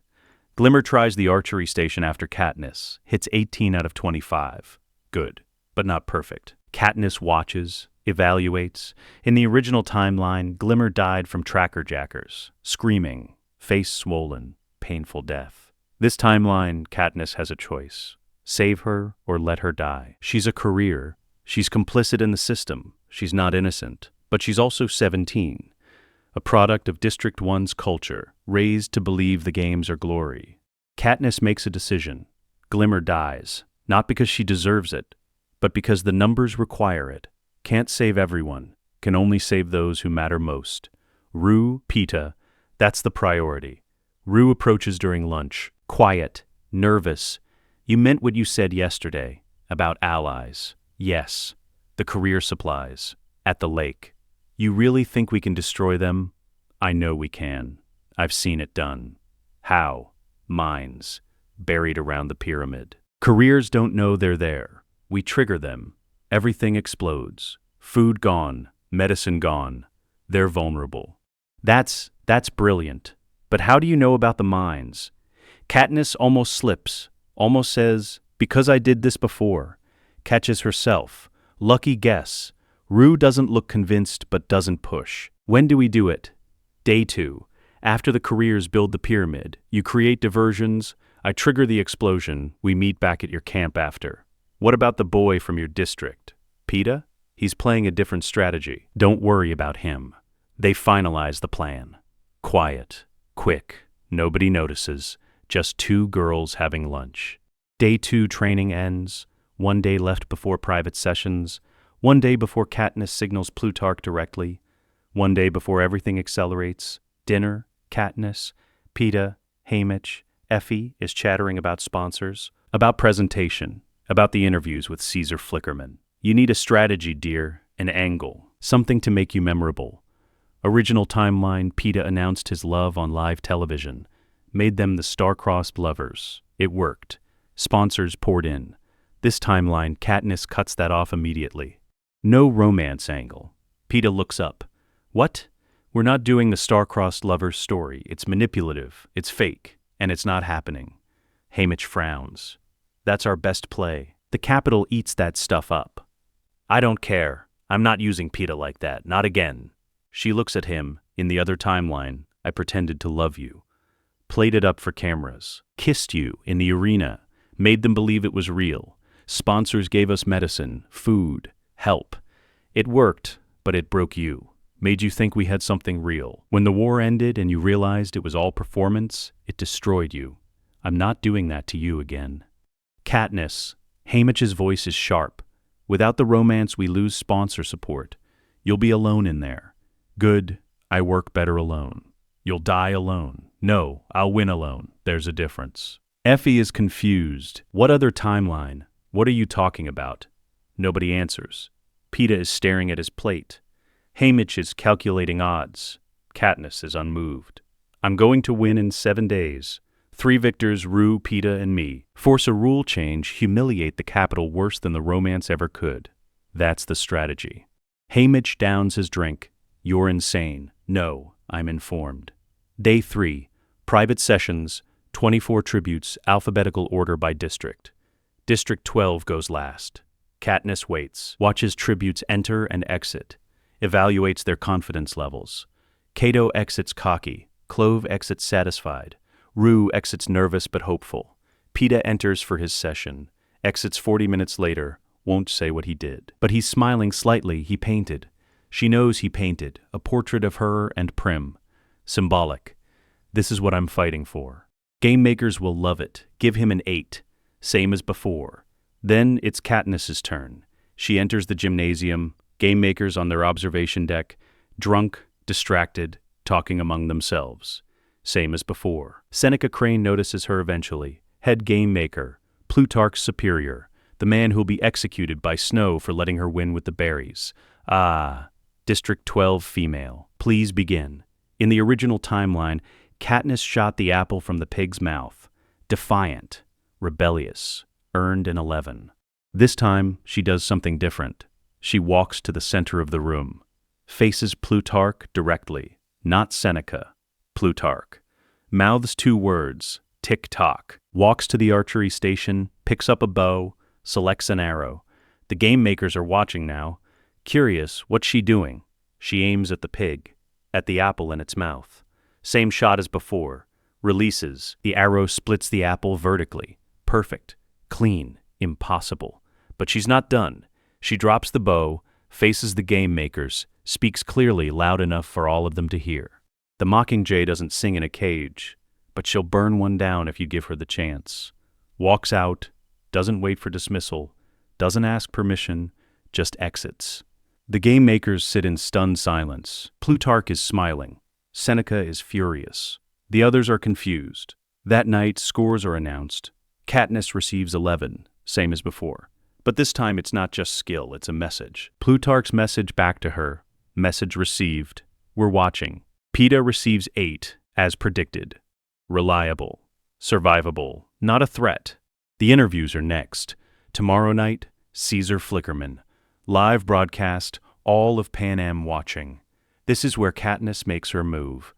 Glimmer tries the archery station after Katniss. Hits 18 out of 25. Good, but not perfect. Katniss watches, evaluates. In the original timeline, Glimmer died from tracker-jackers. Screaming, face swollen, painful death. This timeline, Katniss has a choice. Save her or let her die. She's a career. She's complicit in the system. She's not innocent. But she's also 17. A product of District 1's culture, raised to believe the games are glory. Katniss makes a decision. Glimmer dies, not because she deserves it, but because the numbers require it. Can't save everyone, can only save those who matter most. Rue, Peeta, that's the priority. Rue approaches during lunch, quiet, nervous. You meant what you said yesterday, about allies. Yes, the career supplies, at the lake. You really think we can destroy them? I know we can. I've seen it done. How? Mines, buried around the pyramid. Careers don't know they're there. We trigger them. Everything explodes. Food gone, medicine gone. They're vulnerable. That's brilliant. But how do you know about the mines? Katniss almost slips, almost says, because I did this before. Catches herself. Lucky guess. Rue doesn't look convinced but doesn't push. When do we do it? Day 2. After the careers build the pyramid, you create diversions. I trigger the explosion. We meet back at your camp after. What about the boy from your district? Peeta? He's playing a different strategy. Don't worry about him. They finalize the plan. Quiet. Quick. Nobody notices. Just 2 girls having lunch. Day 2 training ends. 1 day left before private sessions. 1 day before Katniss signals Plutarch directly. 1 day before everything accelerates. Dinner. Katniss. Peeta. Haymitch. Effie is chattering about sponsors. About presentation. About the interviews with Caesar Flickerman. You need a strategy, dear. An angle. Something to make you memorable. Original timeline, Peeta announced his love on live television. Made them the star-crossed lovers. It worked. Sponsors poured in. This timeline, Katniss cuts that off immediately. No romance angle. Peeta looks up. What? We're not doing the star-crossed lover's story. It's manipulative, it's fake, and it's not happening. Haymitch frowns. That's our best play. The Capitol eats that stuff up. I don't care. I'm not using Peeta like that. Not again. She looks at him. In the other timeline, I pretended to love you. Played it up for cameras. Kissed you in the arena. Made them believe it was real. Sponsors gave us medicine, food, help. It worked, but it broke you. Made you think we had something real. When the war ended and you realized it was all performance, it destroyed you. I'm not doing that to you again. Katniss. Haymitch's voice is sharp. Without the romance, we lose sponsor support. You'll be alone in there. Good, I work better alone. You'll die alone. No, I'll win alone. There's a difference. Effie is confused. What other timeline? What are you talking about? Nobody answers. Peeta is staring at his plate. Haymitch is calculating odds. Katniss is unmoved. I'm going to win in 7 days. 3 victors, Rue, Peeta, and me. Force a rule change, humiliate the Capitol worse than the romance ever could. That's the strategy. Haymitch downs his drink. You're insane. No, I'm informed. Day 3. Private sessions, 24 tributes, alphabetical order by district. District 12 goes last. Katniss waits, watches tributes enter and exit, evaluates their confidence levels. Cato exits cocky, Clove exits satisfied, Rue exits nervous but hopeful. Peeta enters for his session, exits 40 minutes later, won't say what he did. But he's smiling slightly, he painted. She knows he painted, a portrait of her and Prim. Symbolic. This is what I'm fighting for. Game makers will love it, give him an 8, same as before. Then it's Katniss's turn. She enters the gymnasium, game makers on their observation deck, drunk, distracted, talking among themselves. Same as before. Seneca Crane notices her eventually. Head game maker, Plutarch's superior, the man who'll be executed by Snow for letting her win with the berries. Ah, District 12 female. Please begin. In the original timeline, Katniss shot the apple from the pig's mouth. Defiant, rebellious, earned an 11. This time, she does something different. She walks to the center of the room. Faces Plutarch directly, not Seneca. Plutarch. Mouths 2 words, tick-tock. Walks to the archery station, picks up a bow, selects an arrow. The game makers are watching now. Curious, what's she doing? She aims at the pig, at the apple in its mouth. Same shot as before. Releases. The arrow splits the apple vertically. Perfect. Clean. Impossible. But she's not done. She drops the bow, faces the game makers, speaks clearly, loud enough for all of them to hear. The Mockingjay doesn't sing in a cage, but she'll burn one down if you give her the chance. Walks out, doesn't wait for dismissal, doesn't ask permission, just exits. The game makers sit in stunned silence. Plutarch is smiling. Seneca is furious. The others are confused. That night, scores are announced. Katniss receives 11, same as before. But this time it's not just skill, it's a message. Plutarch's message back to her. Message received. We're watching. Peeta receives 8, as predicted. Reliable. Survivable. Not a threat. The interviews are next. Tomorrow night, Caesar Flickerman. Live broadcast, all of Pan Am watching. This is where Katniss makes her move.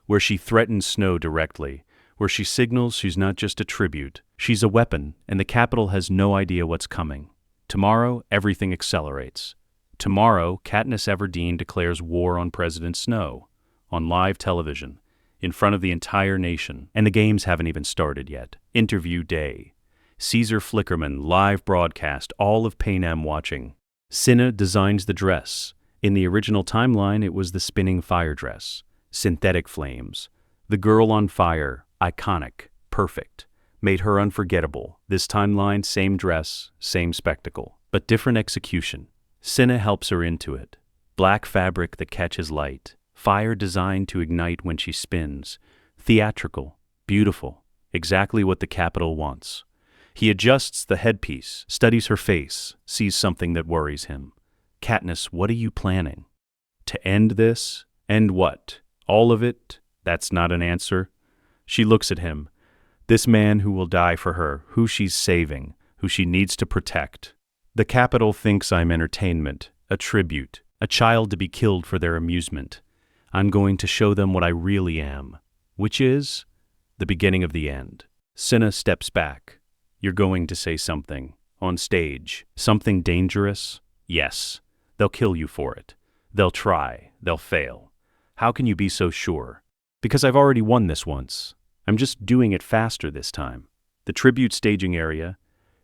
Where she threatens Snow directly. Where she signals she's not just a tribute. She's a weapon, and the Capitol has no idea what's coming. Tomorrow, everything accelerates. Tomorrow, Katniss Everdeen declares war on President Snow. On live television. In front of the entire nation. And the games haven't even started yet. Interview day. Caesar Flickerman, live broadcast, all of Pan Am watching. Cinna designs the dress. In the original timeline, it was the spinning fire dress. Synthetic flames. The girl on fire, iconic, perfect. Made her unforgettable. This timeline, same dress, same spectacle, but different execution. Cinna helps her into it. Black fabric that catches light. Fire designed to ignite when she spins. Theatrical, beautiful, exactly what the Capitol wants. He adjusts the headpiece, studies her face, sees something that worries him. Katniss, what are you planning? To end this? End what? All of it? That's not an answer. She looks at him. This man who will die for her, who she's saving, who she needs to protect. The Capitol thinks I'm entertainment, a tribute, a child to be killed for their amusement. I'm going to show them what I really am, which is the beginning of the end. Cinna steps back. You're going to say something. On stage. Something dangerous? Yes. They'll kill you for it. They'll try. They'll fail. How can you be so sure? Because I've already won this once. I'm just doing it faster this time. The tribute staging area,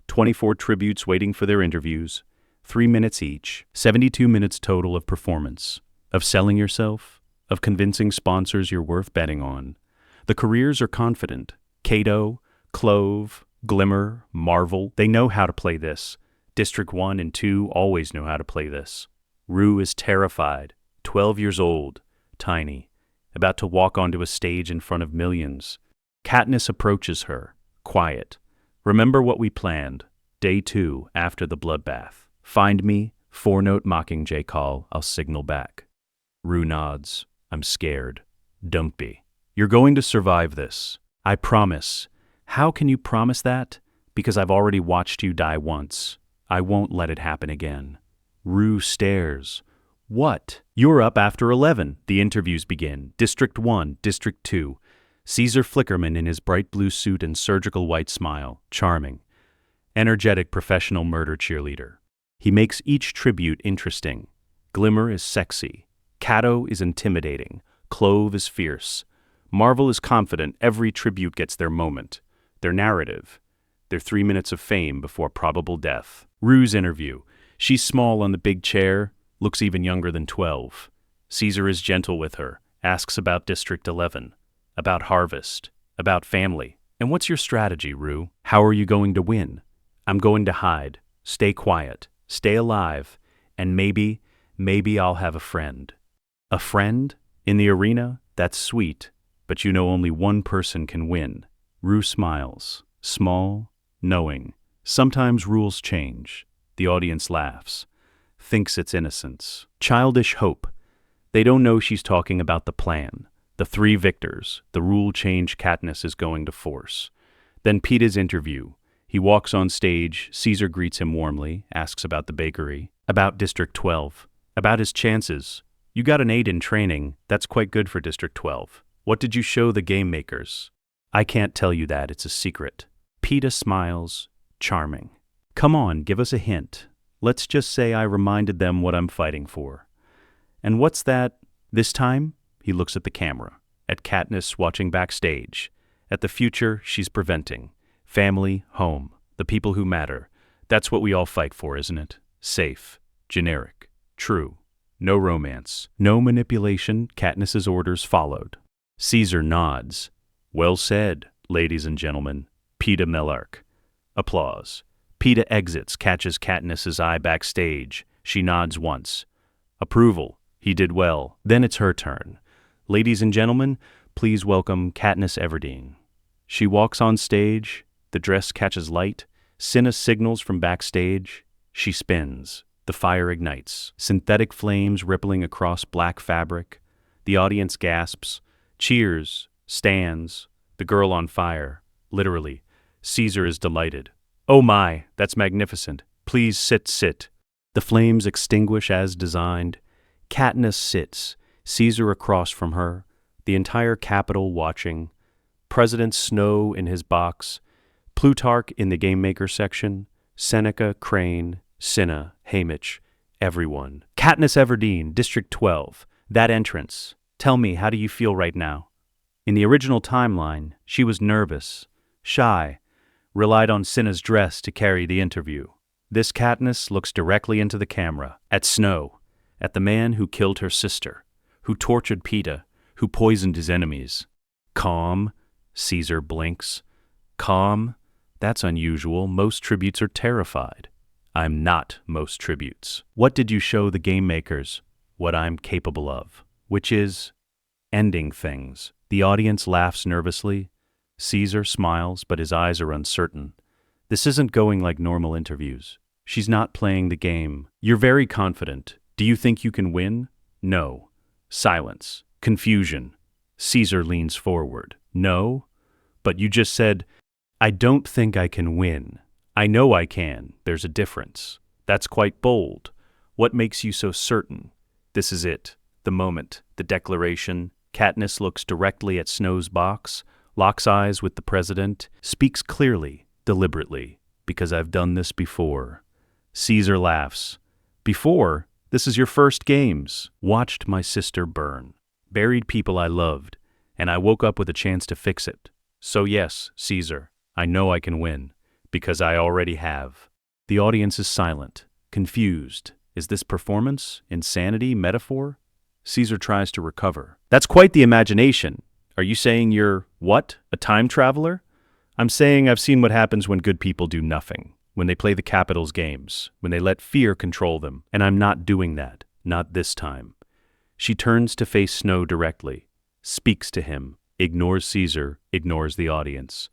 24 tributes waiting for their interviews, 3 minutes each, 72 minutes total of performance, of selling yourself, of convincing sponsors you're worth betting on. The careers are confident. Cato, Clove, Glimmer, Marvel, they know how to play this. District 1 and 2 always know how to play this. Rue is terrified, 12 years old, tiny, about to walk onto a stage in front of millions. Katniss approaches her, quiet. Remember what we planned. Day 2, after the bloodbath. Find me, 4-note Mockingjay call, I'll signal back. Rue nods. I'm scared. Don't be. You're going to survive this. I promise. How can you promise that? Because I've already watched you die once. I won't let it happen again. Rue stares. What? You're up after 11. The interviews begin. District 1, District 2. Caesar Flickerman in his bright blue suit and surgical white smile. Charming. Energetic professional murder cheerleader. He makes each tribute interesting. Glimmer is sexy. Cato is intimidating. Clove is fierce. Marvel is confident every tribute gets their moment. Their narrative, their 3 minutes of fame before probable death. Rue's interview. She's small on the big chair, looks even younger than 12. Caesar is gentle with her, asks about District 11, about Harvest, about family. And what's your strategy, Rue? How are you going to win? I'm going to hide, stay quiet, stay alive, and maybe I'll have a friend. A friend? In the arena? That's sweet, but you know only one person can win. Rue smiles, small, knowing. Sometimes rules change. The audience laughs, thinks it's innocence. Childish hope. They don't know she's talking about the plan, the 3 victors, the rule change Katniss is going to force. Then Peeta's interview. He walks on stage, Caesar greets him warmly, asks about the bakery, about District 12, about his chances. You got an 8 in training, that's quite good for District 12. What did you show the game makers? I can't tell you that, it's a secret. Peeta smiles, charming. Come on, give us a hint. Let's just say I reminded them what I'm fighting for. And what's that? This time, he looks at the camera, at Katniss watching backstage, at the future she's preventing. Family, home, the people who matter. That's what we all fight for, isn't it? Safe, generic, true. No romance, no manipulation. Katniss's orders followed. Caesar nods. Well said, ladies and gentlemen. Peeta Mellark. Applause. Peeta exits, catches Katniss's eye backstage. She nods once. Approval. He did well. Then it's her turn. Ladies and gentlemen, please welcome Katniss Everdeen. She walks on stage. The dress catches light. Cinna signals from backstage. She spins. The fire ignites. Synthetic flames rippling across black fabric. The audience gasps. Cheers. Stands. The girl on fire. Literally. Caesar is delighted. Oh my, that's magnificent. Please sit. The flames extinguish as designed. Katniss sits. Caesar across from her. The entire Capitol watching. President Snow in his box. Plutarch in the Game Maker section. Seneca, Crane, Cinna, Haymitch. Everyone. Katniss Everdeen, District 12. That entrance. Tell me, how do you feel right now? In the original timeline, she was nervous, shy, relied on Cinna's dress to carry the interview. This Katniss looks directly into the camera, at Snow, at the man who killed her sister, who tortured Peeta, who poisoned his enemies. Calm, Caesar blinks. Calm? That's unusual. Most tributes are terrified. I'm not most tributes. What did you show the game makers? What I'm capable of, which is ending things. The audience laughs nervously. Caesar smiles, but his eyes are uncertain. This isn't going like normal interviews. She's not playing the game. You're very confident. Do you think you can win? No. Silence. Confusion. Caesar leans forward. No? But you just said, I don't think I can win. I know I can. There's a difference. That's quite bold. What makes you so certain? This is it. The moment. The declaration. Katniss looks directly at Snow's box, locks eyes with the president, speaks clearly, deliberately, because I've done this before. Caesar laughs. Before? This is your first games. Watched my sister burn. Buried people I loved, and I woke up with a chance to fix it. So yes, Caesar, I know I can win, because I already have. The audience is silent, confused. Is this performance, insanity, metaphor? Caesar tries to recover. That's quite the imagination. Are you saying you're, what, a time traveler? I'm saying I've seen what happens when good people do nothing, when they play the Capitol's games, when they let fear control them, and I'm not doing that, not this time. She turns to face Snow directly, speaks to him, ignores Caesar, ignores the audience.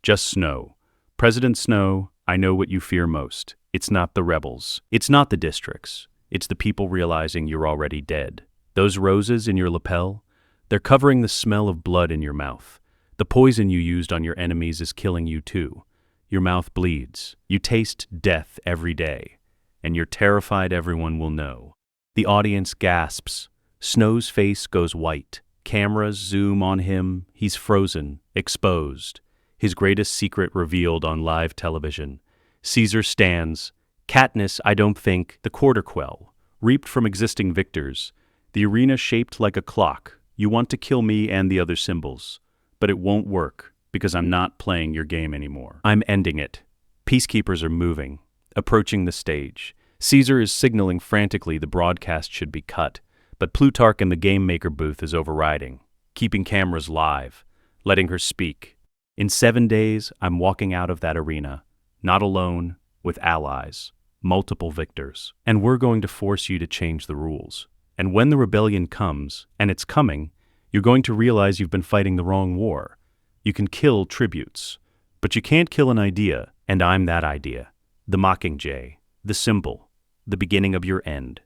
Just Snow. President Snow, I know what you fear most. It's not the rebels. It's not the districts. It's the people realizing you're already dead. Those roses in your lapel, they're covering the smell of blood in your mouth. The poison you used on your enemies is killing you too. Your mouth bleeds. You taste death every day. And you're terrified everyone will know. The audience gasps. Snow's face goes white. Cameras zoom on him. He's frozen, exposed. His greatest secret revealed on live television. Caesar stands. Katniss, I don't think, the Quarter Quell, reaped from existing victors. The arena shaped like a clock. You want to kill me and the other symbols. But it won't work, because I'm not playing your game anymore. I'm ending it. Peacekeepers are moving, approaching the stage. Caesar is signaling frantically the broadcast should be cut, but Plutarch in the game maker booth is overriding, keeping cameras live, letting her speak. In 7 days, I'm walking out of that arena, not alone, with allies, multiple victors. And we're going to force you to change the rules. And when the rebellion comes, and it's coming, you're going to realize you've been fighting the wrong war. You can kill tributes, but you can't kill an idea, and I'm that idea. The Mockingjay, the symbol, the beginning of your end.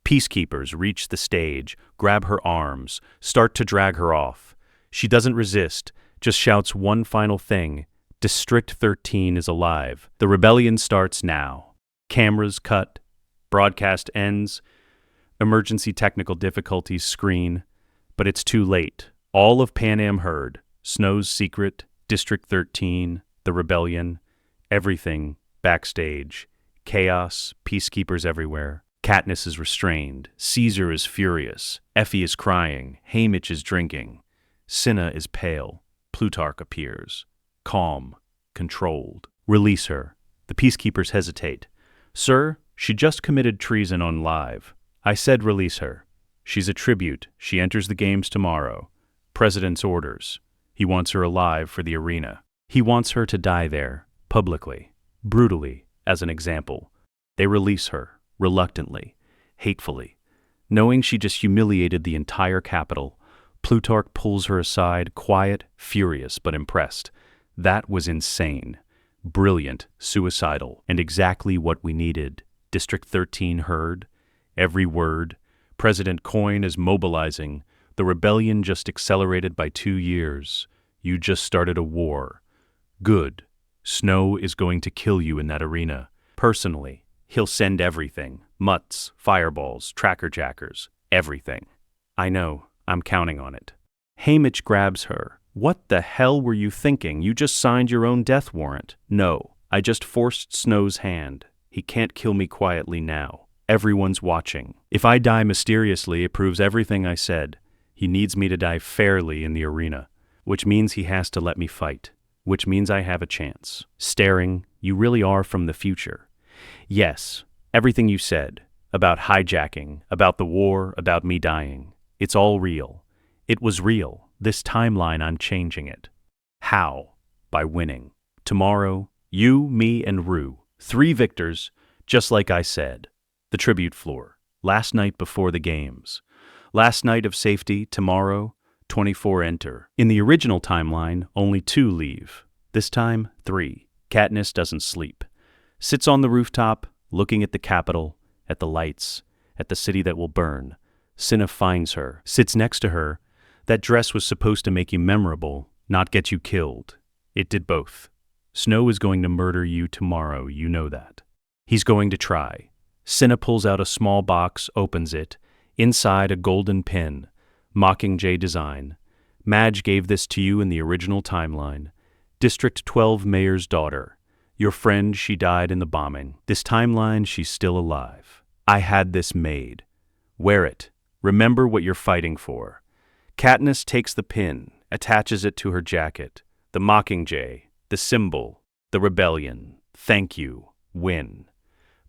Peacekeepers reach the stage, grab her arms, start to drag her off. She doesn't resist, just shouts one final thing. District 13 is alive. The rebellion starts now. Cameras cut. Broadcast ends. Emergency technical difficulties screen. But it's too late. All of Pan Am heard. Snow's secret, District 13, the rebellion, everything, backstage. Chaos, peacekeepers everywhere. Katniss is restrained. Caesar is furious. Effie is crying. Haymitch is drinking. Cinna is pale. Plutarch appears. Calm. Controlled. Release her. The peacekeepers hesitate. Sir, she just committed treason on live. I said release her. She's a tribute. She enters the games tomorrow. President's orders. He wants her alive for the arena. He wants her to die there, publicly, brutally, as an example. They release her, reluctantly, hatefully. Knowing she just humiliated the entire Capitol, Plutarch pulls her aside, quiet, furious, but impressed. That was insane. Brilliant, suicidal, and exactly what we needed. District 13 heard. Every word. President Coin is mobilizing. The rebellion just accelerated by 2 years. You just started a war. Good. Snow is going to kill you in that arena. Personally, he'll send everything. Mutts, fireballs, tracker-jackers, everything. I know. I'm counting on it. Haymitch grabs her. What the hell were you thinking? You just signed your own death warrant. No, I just forced Snow's hand. He can't kill me quietly now. Everyone's watching. If I die mysteriously, it proves everything I said. He needs me to die fairly in the arena, which means he has to let me fight, which means I have a chance. Staring, you really are from the future. Yes, everything you said, about hijacking, about the war, about me dying, it's all real. It was real. This timeline, I'm changing it. How? By winning. Tomorrow, you, me, and Rue, 3 victors, just like I said. The tribute floor, last night before the games. Last night of safety, tomorrow, 24 enter. In the original timeline, only 2 leave. This time, 3. Katniss doesn't sleep. Sits on the rooftop, looking at the Capitol, at the lights, at the city that will burn. Cinna finds her, sits next to her. That dress was supposed to make you memorable, not get you killed. It did both. Snow is going to murder you tomorrow, you know that. He's going to try. Cinna pulls out a small box, opens it. Inside, a golden pin. Mockingjay design. Madge gave this to you in the original timeline. District 12 Mayor's daughter. Your friend, she died in the bombing. This timeline, she's still alive. I had this made. Wear it. Remember what you're fighting for. Katniss takes the pin, attaches it to her jacket. The Mockingjay, the symbol, the rebellion. Thank you. Win.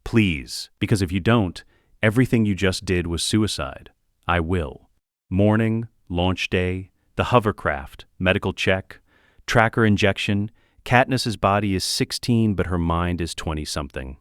Please, because if you don't, everything you just did was suicide. I will. Morning, launch day, the hovercraft, medical check, tracker injection. Katniss's body is 16, but her mind is 20-something.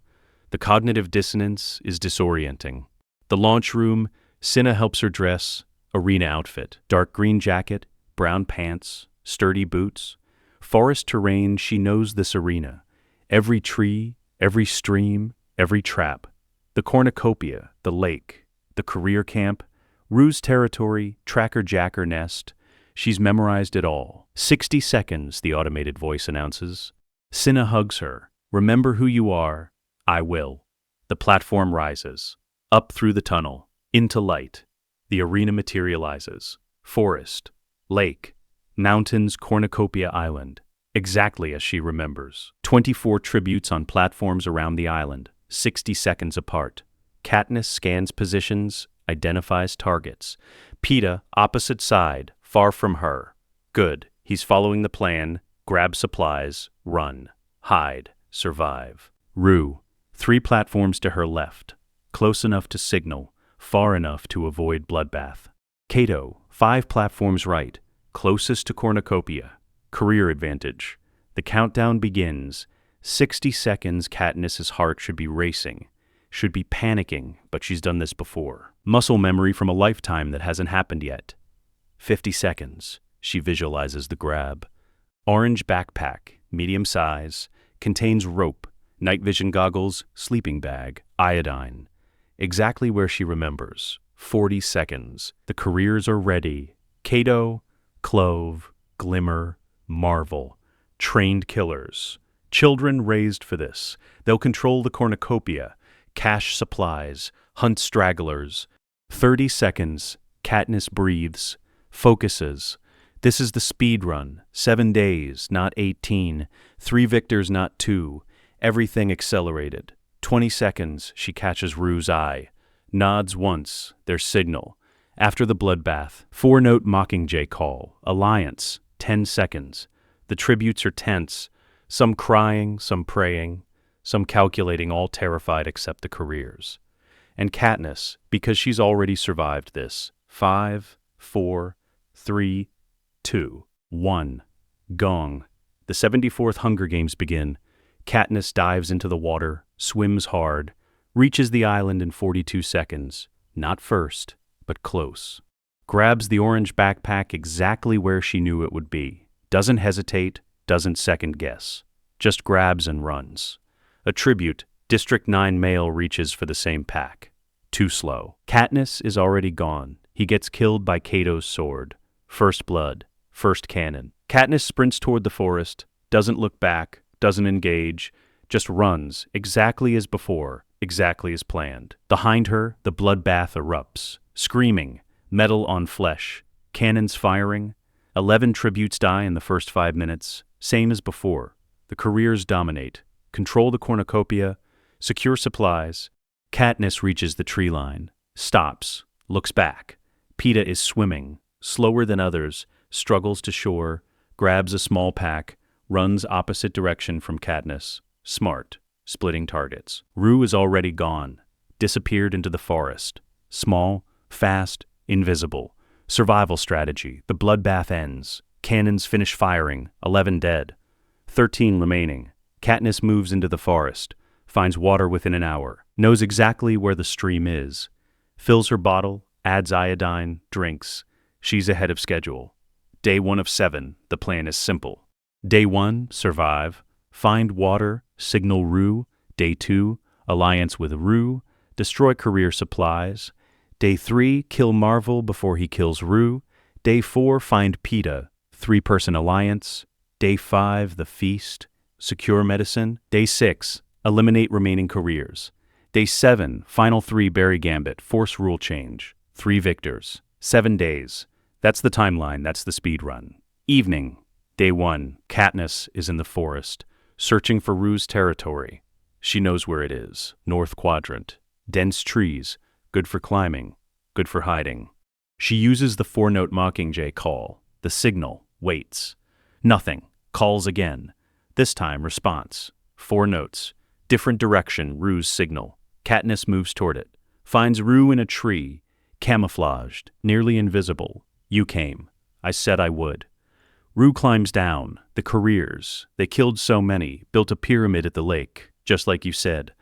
The cognitive dissonance is disorienting. The launch room, Cinna helps her dress, arena outfit, dark green jacket, brown pants, sturdy boots. Forest terrain, she knows this arena. Every tree, every stream, every trap. The cornucopia, the lake, the career camp, ruse territory, tracker-jacker nest. She's memorized it all. 60 seconds, the automated voice announces. Cinna hugs her. Remember who you are. I will. The platform rises. Up through the tunnel. Into light. The arena materializes. Forest. Lake. Mountains, cornucopia island. Exactly as she remembers. 24 tributes on platforms around the island. 60 seconds apart. Katniss scans positions, identifies targets. Peeta, opposite side, far from her. Good. He's following the plan. Grab supplies. Run. Hide. Survive. Rue. 3 platforms to her left. Close enough to signal. Far enough to avoid bloodbath. Cato. 5 platforms right. Closest to cornucopia. Career advantage. The countdown begins. 60 seconds. Katniss's heart should be racing. Should be panicking, but she's done this before. Muscle memory from a lifetime that hasn't happened yet. 50 seconds. She visualizes the grab. Orange backpack, medium size, contains rope, night vision goggles, sleeping bag, iodine. Exactly where she remembers. 40 seconds. The careers are ready. Cato, Clove, Glimmer, Marvel. Trained killers. Children raised for this. They'll control the cornucopia, cache supplies, hunt stragglers. 30 seconds. Katniss breathes. Focuses. This is the speed run. 7 days, not 18. 3 victors, not 2. Everything accelerated. 20 seconds, she catches Rue's eye. Nods once, their signal. After the bloodbath, 4-note Mockingjay call. Alliance, 10 seconds. The tributes are tense. Some crying, some praying, some calculating, all terrified except the careers. And Katniss, because she's already survived this. 5, 4, 3, 2, 1. Gong. The 74th Hunger Games begin. Katniss dives into the water, swims hard, reaches the island in 42 seconds. Not first, but close. Grabs the orange backpack exactly where she knew it would be. Doesn't hesitate, doesn't second guess. Just grabs and runs. A tribute, District 9 male reaches for the same pack. Too slow. Katniss is already gone. He gets killed by Cato's sword. First blood. First cannon. Katniss sprints toward the forest, doesn't look back, doesn't engage, just runs, exactly as before, exactly as planned. Behind her, the bloodbath erupts. Screaming, metal on flesh, cannons firing. 11 tributes die in the first 5 minutes, same as before. The careers dominate. Control the cornucopia, secure supplies. Katniss reaches the tree line, stops, looks back. Peeta is swimming, slower than others, struggles to shore, grabs a small pack, runs opposite direction from Katniss. Smart, splitting targets. Rue is already gone, disappeared into the forest. Small, fast, invisible. Survival strategy. The bloodbath ends. Cannons finish firing. 11 dead. 13 remaining. Katniss moves into the forest, finds water within an hour, knows exactly where the stream is, fills her bottle, adds iodine, drinks. She's ahead of schedule. Day 1 of 7, the plan is simple. Day 1, survive, find water, signal Rue. Day 2, alliance with Rue, destroy career supplies. Day 3, kill Marvel before he kills Rue. Day 4, find Peeta, 3-person alliance. Day 5, the feast. secure medicine. Day 6, eliminate remaining careers. Day 7, final 3 Barry Gambit, force rule change. 3 victors. 7 days. That's the timeline, that's the speed run. Evening. Day 1, Katniss is in the forest, searching for Rue's territory. She knows where it is, North Quadrant. Dense trees, good for climbing, good for hiding. She uses the 4-note Mockingjay call, the signal, waits. Nothing, calls again. This time, response. 4 notes, different direction, Rue's signal. Katniss moves toward it, finds Rue in a tree, camouflaged, nearly invisible. You came. I said I would. Rue climbs down. The careers. They killed so many, built a pyramid at the lake, just like you said.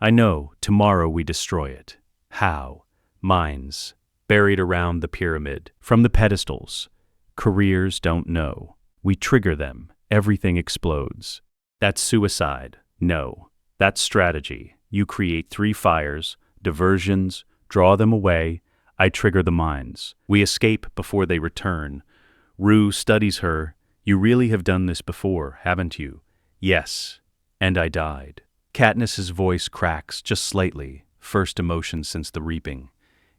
I know, tomorrow we destroy it. How? Mines. Buried around the pyramid. From the pedestals. Careers don't know. We trigger them. Everything explodes. That's suicide. No. That's strategy. You create 3 fires, diversions, draw them away. I trigger the mines. We escape before they return. Rue studies her. You really have done this before, haven't you? Yes. And I died. Katniss's voice cracks just slightly, first emotion since the reaping.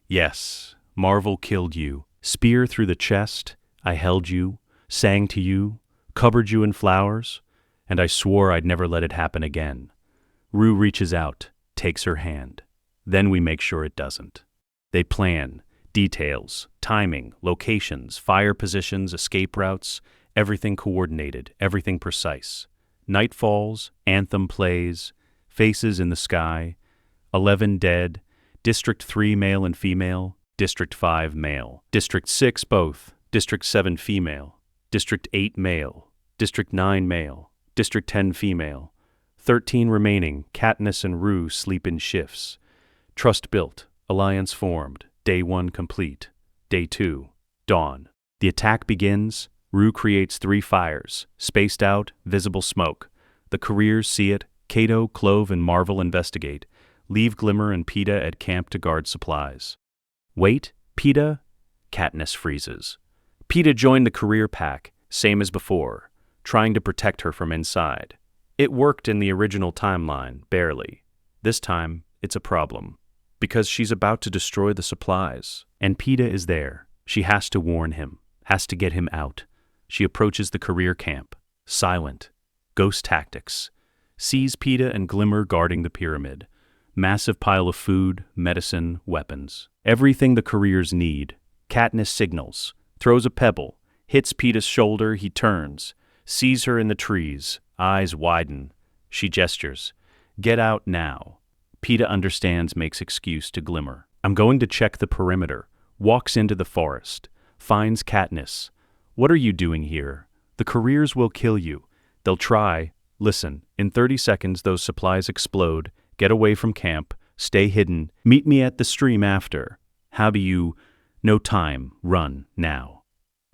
Yes. Marvel killed you. Spear through the chest. I held you, sang to you, covered you in flowers, and I swore I'd never let it happen again. Rue reaches out, takes her hand. Then we make sure it doesn't. They plan, details, timing, locations, fire positions, escape routes, everything coordinated, everything precise. Night falls, anthem plays, faces in the sky, 11 dead, District 3 male and female, District 5 male, District 6 both, District 7 female, District 8 male, District 9 male, District 10 female. 13 remaining, Katniss and Rue sleep in shifts. Trust built, alliance formed, Day 1 complete. Day 2, dawn. The attack begins. Rue creates 3 fires, spaced out, visible smoke. The careers see it. Cato, Clove, and Marvel investigate. Leave Glimmer and Peeta at camp to guard supplies. Wait, Peeta? Katniss freezes. Peeta joined the career pack, same as before, trying to protect her from inside. It worked in the original timeline, barely. This time, it's a problem. Because she's about to destroy the supplies. And Peeta is there. She has to warn him, has to get him out. She approaches the career camp, silent. Ghost tactics. Sees Peeta and Glimmer guarding the pyramid. Massive pile of food, medicine, weapons. Everything the careers need. Katniss signals, throws a pebble, hits Peeta's shoulder, he turns, sees her in the trees, eyes widen. She gestures. Get out now. Peeta understands, makes excuse to Glimmer. I'm going to check the perimeter. Walks into the forest. Finds Katniss. What are you doing here? The careers will kill you. They'll try. Listen, in 30 seconds those supplies explode. Get away from camp. Stay hidden. Meet me at the stream after. How do you... No time. Run, now.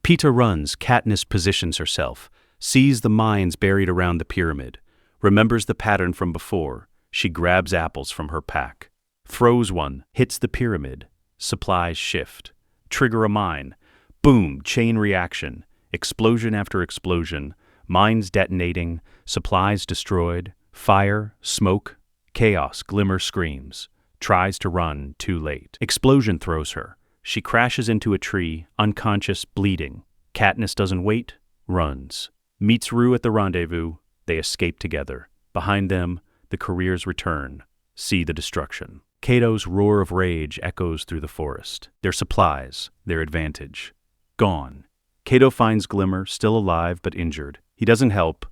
Peeta runs. Katniss positions herself. Sees the mines buried around the pyramid. Remembers the pattern from before. She grabs apples from her pack. Throws one. Hits the pyramid. Supplies shift. Trigger a mine. Boom, chain reaction. Explosion after explosion. Mines detonating. Supplies destroyed. Fire, smoke, chaos. Glimmer screams. Tries to run, too late. Explosion throws her. She crashes into a tree, unconscious, bleeding. Katniss doesn't wait, runs. Meets Rue at the rendezvous. They escape together. Behind them, the careers return. See the destruction. Cato's roar of rage echoes through the forest. Their supplies, their advantage. Gone. Cato finds Glimmer, still alive but injured. He doesn't help,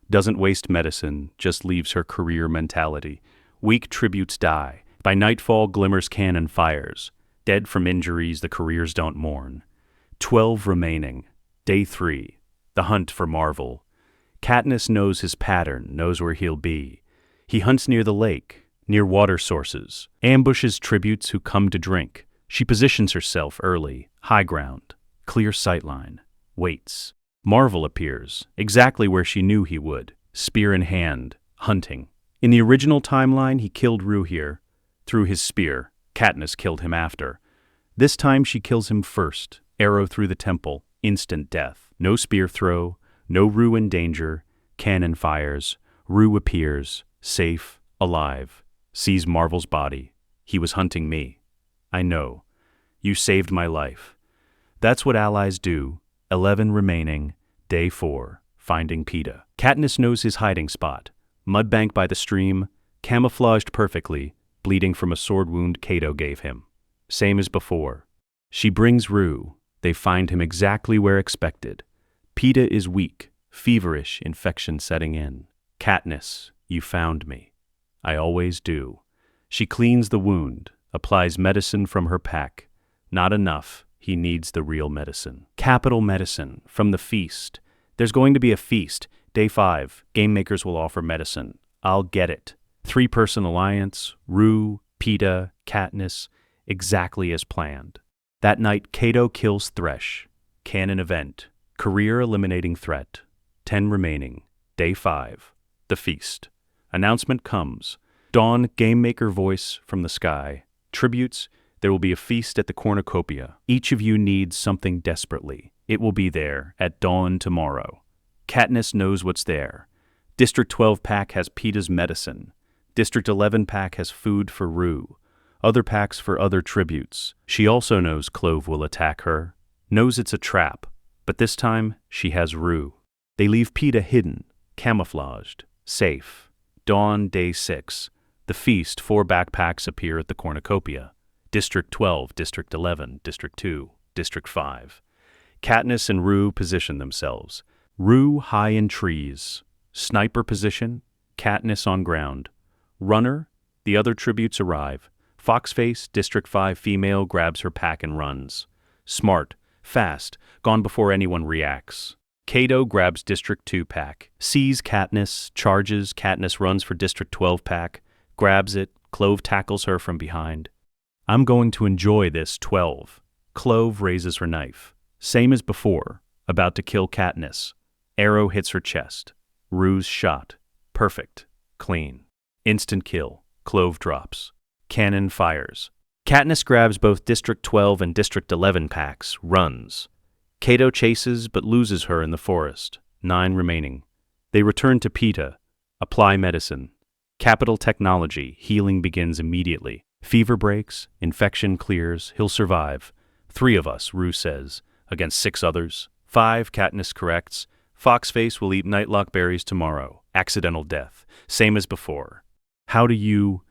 doesn't waste medicine, just leaves her career mentality. Weak tributes die. By nightfall, Glimmer's cannon fires. Dead from injuries, the careers don't mourn. 12 remaining. Day 3. The hunt for Marvel. Katniss knows his pattern, knows where he'll be. He hunts near the lake, near water sources, ambushes tributes who come to drink. She positions herself early, high ground, clear sightline, waits. Marvel appears, exactly where she knew he would, spear in hand, hunting. In the original timeline, he killed Rue here. Through his spear, Katniss killed him after. This time she kills him first, arrow through the temple, instant death. No spear throw, no Rue in danger. Cannon fires. Rue appears, safe, alive. Sees Marvel's body. He was hunting me. I know. You saved my life. That's what allies do. 11 remaining. Day 4. Finding Peeta. Katniss knows his hiding spot. Mudbank by the stream, camouflaged perfectly, bleeding from a sword wound Cato gave him. Same as before. She brings Rue. They find him exactly where expected. Peeta is weak, feverish, infection setting in. Katniss, you found me. I always do. She cleans the wound, applies medicine from her pack. Not enough. He needs the real medicine. Capital medicine from the feast. There's going to be a feast. Day 5. Game makers will offer medicine. I'll get it. 3-person alliance. Rue, Peeta, Katniss. Exactly as planned. That night, Cato kills Thresh. Canon event. Career eliminating threat. 10 remaining. Day 5. The feast. Announcement comes. Dawn, game maker voice from the sky. Tributes. There will be a feast at the cornucopia. Each of you needs something desperately. It will be there at dawn tomorrow. Katniss knows what's there. District 12 pack has Peeta's medicine. District 11 pack has food for Rue. Other packs for other tributes. She also knows Clove will attack her. Knows it's a trap. But this time, she has Rue. They leave Peeta hidden, camouflaged, safe. Dawn, day 6. The feast, 4 backpacks appear at the cornucopia. District 12, District 11, District 2, District 5. Katniss and Rue position themselves. Rue high in trees. Sniper position. Katniss on ground. Runner. The other tributes arrive. Foxface, District 5 female, grabs her pack and runs. Smart. Fast. Gone before anyone reacts. Cato grabs District 2 pack. Sees Katniss. Charges. Katniss runs for District 12 pack. Grabs it. Clove tackles her from behind. I'm going to enjoy this 12. Clove raises her knife. Same as before. About to kill Katniss. Arrow hits her chest. Rue's shot. Perfect. Clean. Instant kill. Clove drops. Cannon fires. Katniss grabs both District 12 and District 11 packs. Runs. Cato chases but loses her in the forest. 9 remaining. They return to Peeta. Apply medicine. Capital technology. Healing begins immediately. Fever breaks, infection clears, he'll survive. 3 of us, Rue says, against 6 others. 5, Katniss corrects. Foxface will eat nightlock berries tomorrow. Accidental death. Same as before. How do you...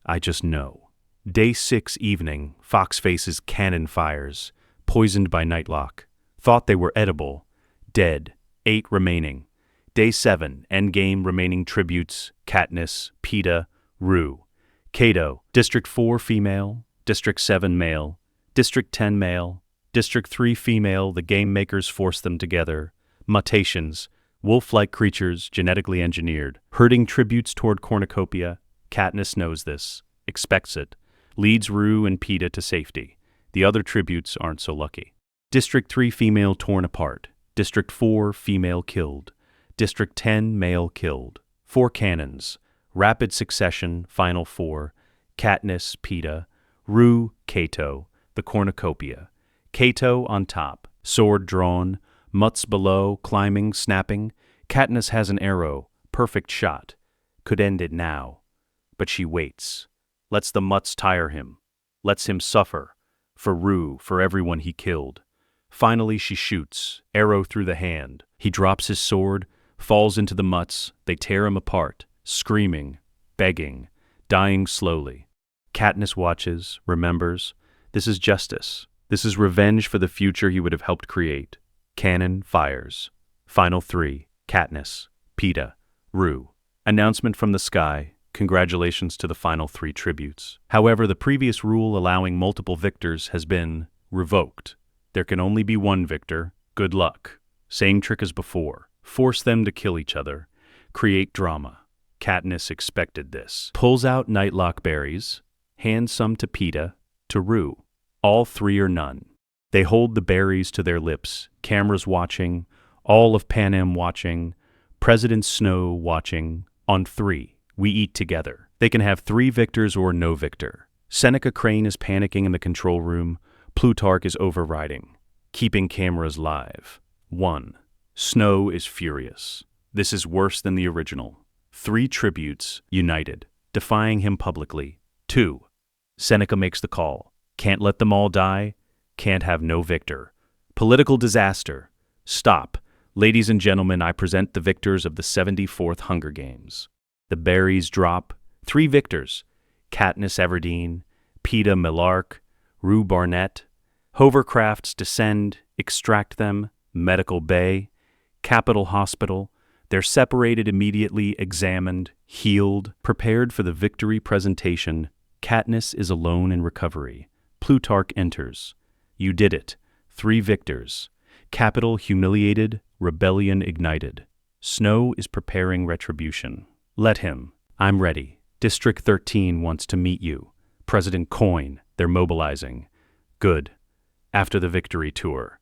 I just know. Day 6 evening, Foxface's cannon fires. Poisoned by nightlock. Thought they were edible. Dead. 8 remaining. Day 7, endgame remaining tributes. Katniss, Peeta, Rue. Cato, District 4 female, District 7 male, District 10 male, District 3 female, the game makers force them together. Mutations, wolf-like creatures, genetically engineered. Herding tributes toward cornucopia. Katniss knows this, expects it, leads Rue and Peeta to safety. The other tributes aren't so lucky. District 3 female torn apart. District 4 female killed. District 10 male killed. 4 cannons. Rapid succession, final 4, Katniss, Peeta, Rue, Cato, the cornucopia. Cato on top, sword drawn, mutts below, climbing, snapping. Katniss has an arrow, perfect shot. Could end it now. But she waits. Lets the mutts tire him. Lets him suffer. For Rue, for everyone he killed. Finally she shoots, arrow through the hand. He drops his sword, falls into the mutts, they tear him apart. Screaming, begging, dying slowly. Katniss watches, remembers. This is justice. This is revenge for the future he would have helped create. Cannon fires. Final 3, Katniss, Peeta, Rue. Announcement from the sky. Congratulations to the final 3 tributes. However, the previous rule allowing multiple victors has been revoked. There can only be one victor. Good luck. Same trick as before. Force them to kill each other. Create drama. Katniss expected this. Pulls out nightlock berries, hands some to Peeta, to Rue. All 3 or none. They hold the berries to their lips, cameras watching, all of Panem watching, President Snow watching. On 3, we eat together. They can have 3 victors or no victor. Seneca Crane is panicking in the control room. Plutarch is overriding, keeping cameras live. 1. Snow is furious. This is worse than the original. 3 tributes, united, defying him publicly. 2. Seneca makes the call. Can't let them all die. Can't have no victor. Political disaster. Stop. Ladies and gentlemen, I present the victors of the 74th Hunger Games. The berries drop. 3 victors. Katniss Everdeen, Peeta Millark, Rue Barnett. Hovercrafts descend, extract them. Medical Bay. Capitol Hospital. They're separated immediately, examined, healed, prepared for the victory presentation. Katniss is alone in recovery. Plutarch enters. You did it. 3 victors. Capitol humiliated, rebellion ignited. Snow is preparing retribution. Let him. I'm ready. District 13 wants to meet you. President Coin, they're mobilizing. Good. After the victory tour.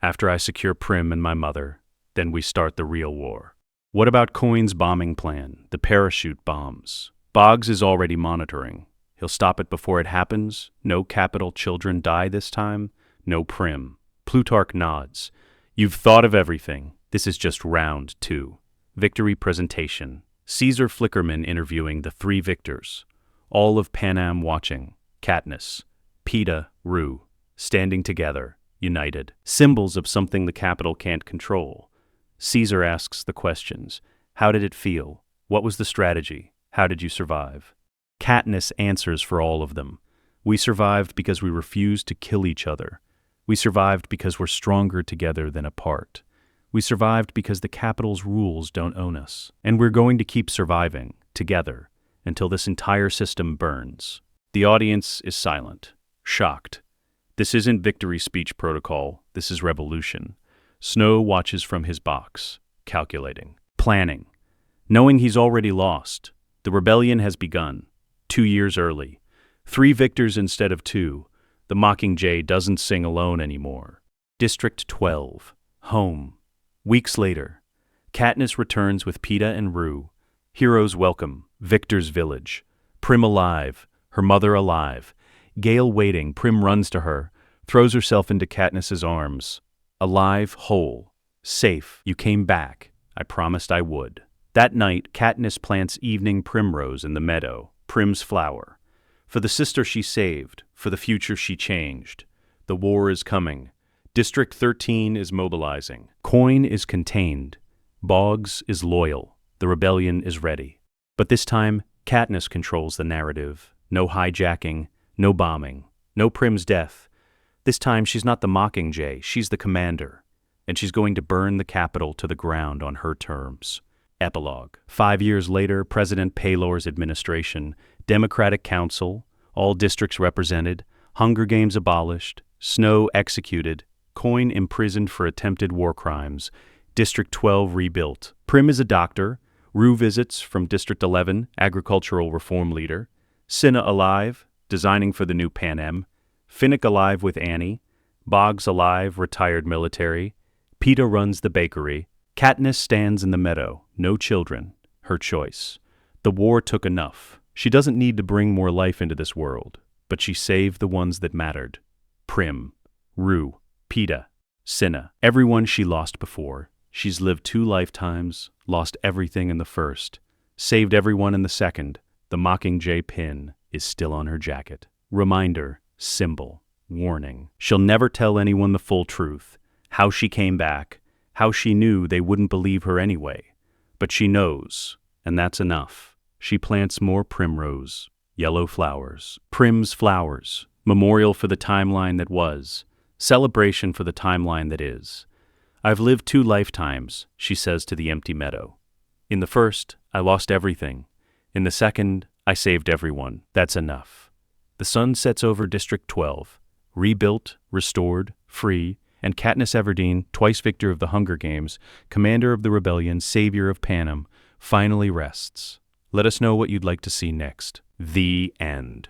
After I secure Prim and my mother, then we start the real war. What about Coin's bombing plan, the parachute bombs? Boggs is already monitoring. He'll stop it before it happens. No Capitol children die this time. No Prim. Plutarch nods. You've thought of everything. This is just round 2. Victory presentation. Caesar Flickerman interviewing the 3 victors. All of Panem watching. Katniss, Peeta, Rue, standing together, united. Symbols of something the Capitol can't control. Caesar asks the questions. How did it feel? What was the strategy? How did you survive? Katniss answers for all of them. We survived because we refused to kill each other. We survived because we're stronger together than apart. We survived because the Capitol's rules don't own us. And we're going to keep surviving, together, until this entire system burns. The audience is silent, shocked. This isn't victory speech protocol, this is revolution. Snow watches from his box, calculating, planning. Knowing he's already lost, the rebellion has begun, 2 years early. 3 victors instead of 2. The Mockingjay doesn't sing alone anymore. District 12. Home. Weeks later, Katniss returns with Peeta and Rue. Heroes welcome. Victor's village. Prim alive. Her mother alive. Gale waiting. Prim runs to her, throws herself into Katniss's arms. Alive, whole. Safe. You came back. I promised I would. That night, Katniss plants evening primrose in the meadow. Prim's flower. For the sister she saved, for the future she changed. The war is coming. District 13 is mobilizing. Coin is contained. Boggs is loyal. The rebellion is ready. But this time, Katniss controls the narrative. No hijacking, no bombing, no Prim's death. This time she's not the Mockingjay, she's the commander. And she's going to burn the Capitol to the ground on her terms. Epilogue. 5 years later, President Paylor's administration, Democratic Council, all districts represented, Hunger Games abolished, Snow executed, Coin imprisoned for attempted war crimes, District 12 rebuilt. Prim is a doctor, Rue visits from District 11, agricultural reform leader, Cinna alive, designing for the new Panem, Finnick alive with Annie, Boggs alive, retired military, Peeta runs the bakery, Katniss stands in the meadow, no children, her choice. The war took enough. She doesn't need to bring more life into this world, but she saved the ones that mattered. Prim, Rue, Peeta, Cinna, everyone she lost before. She's lived 2 lifetimes, lost everything in the first, saved everyone in the second. The Mockingjay pin is still on her jacket. Reminder, symbol, warning. She'll never tell anyone the full truth, how she came back, how she knew they wouldn't believe her anyway. But she knows, and that's enough. She plants more primrose, yellow flowers. Prim's flowers, memorial for the timeline that was, celebration for the timeline that is. I've lived 2 lifetimes, she says to the empty meadow. In the first, I lost everything. In the second, I saved everyone. That's enough. The sun sets over District 12, rebuilt, restored, free, and Katniss Everdeen, twice victor of the Hunger Games, commander of the rebellion, savior of Panem, finally rests. Let us know what you'd like to see next. The end.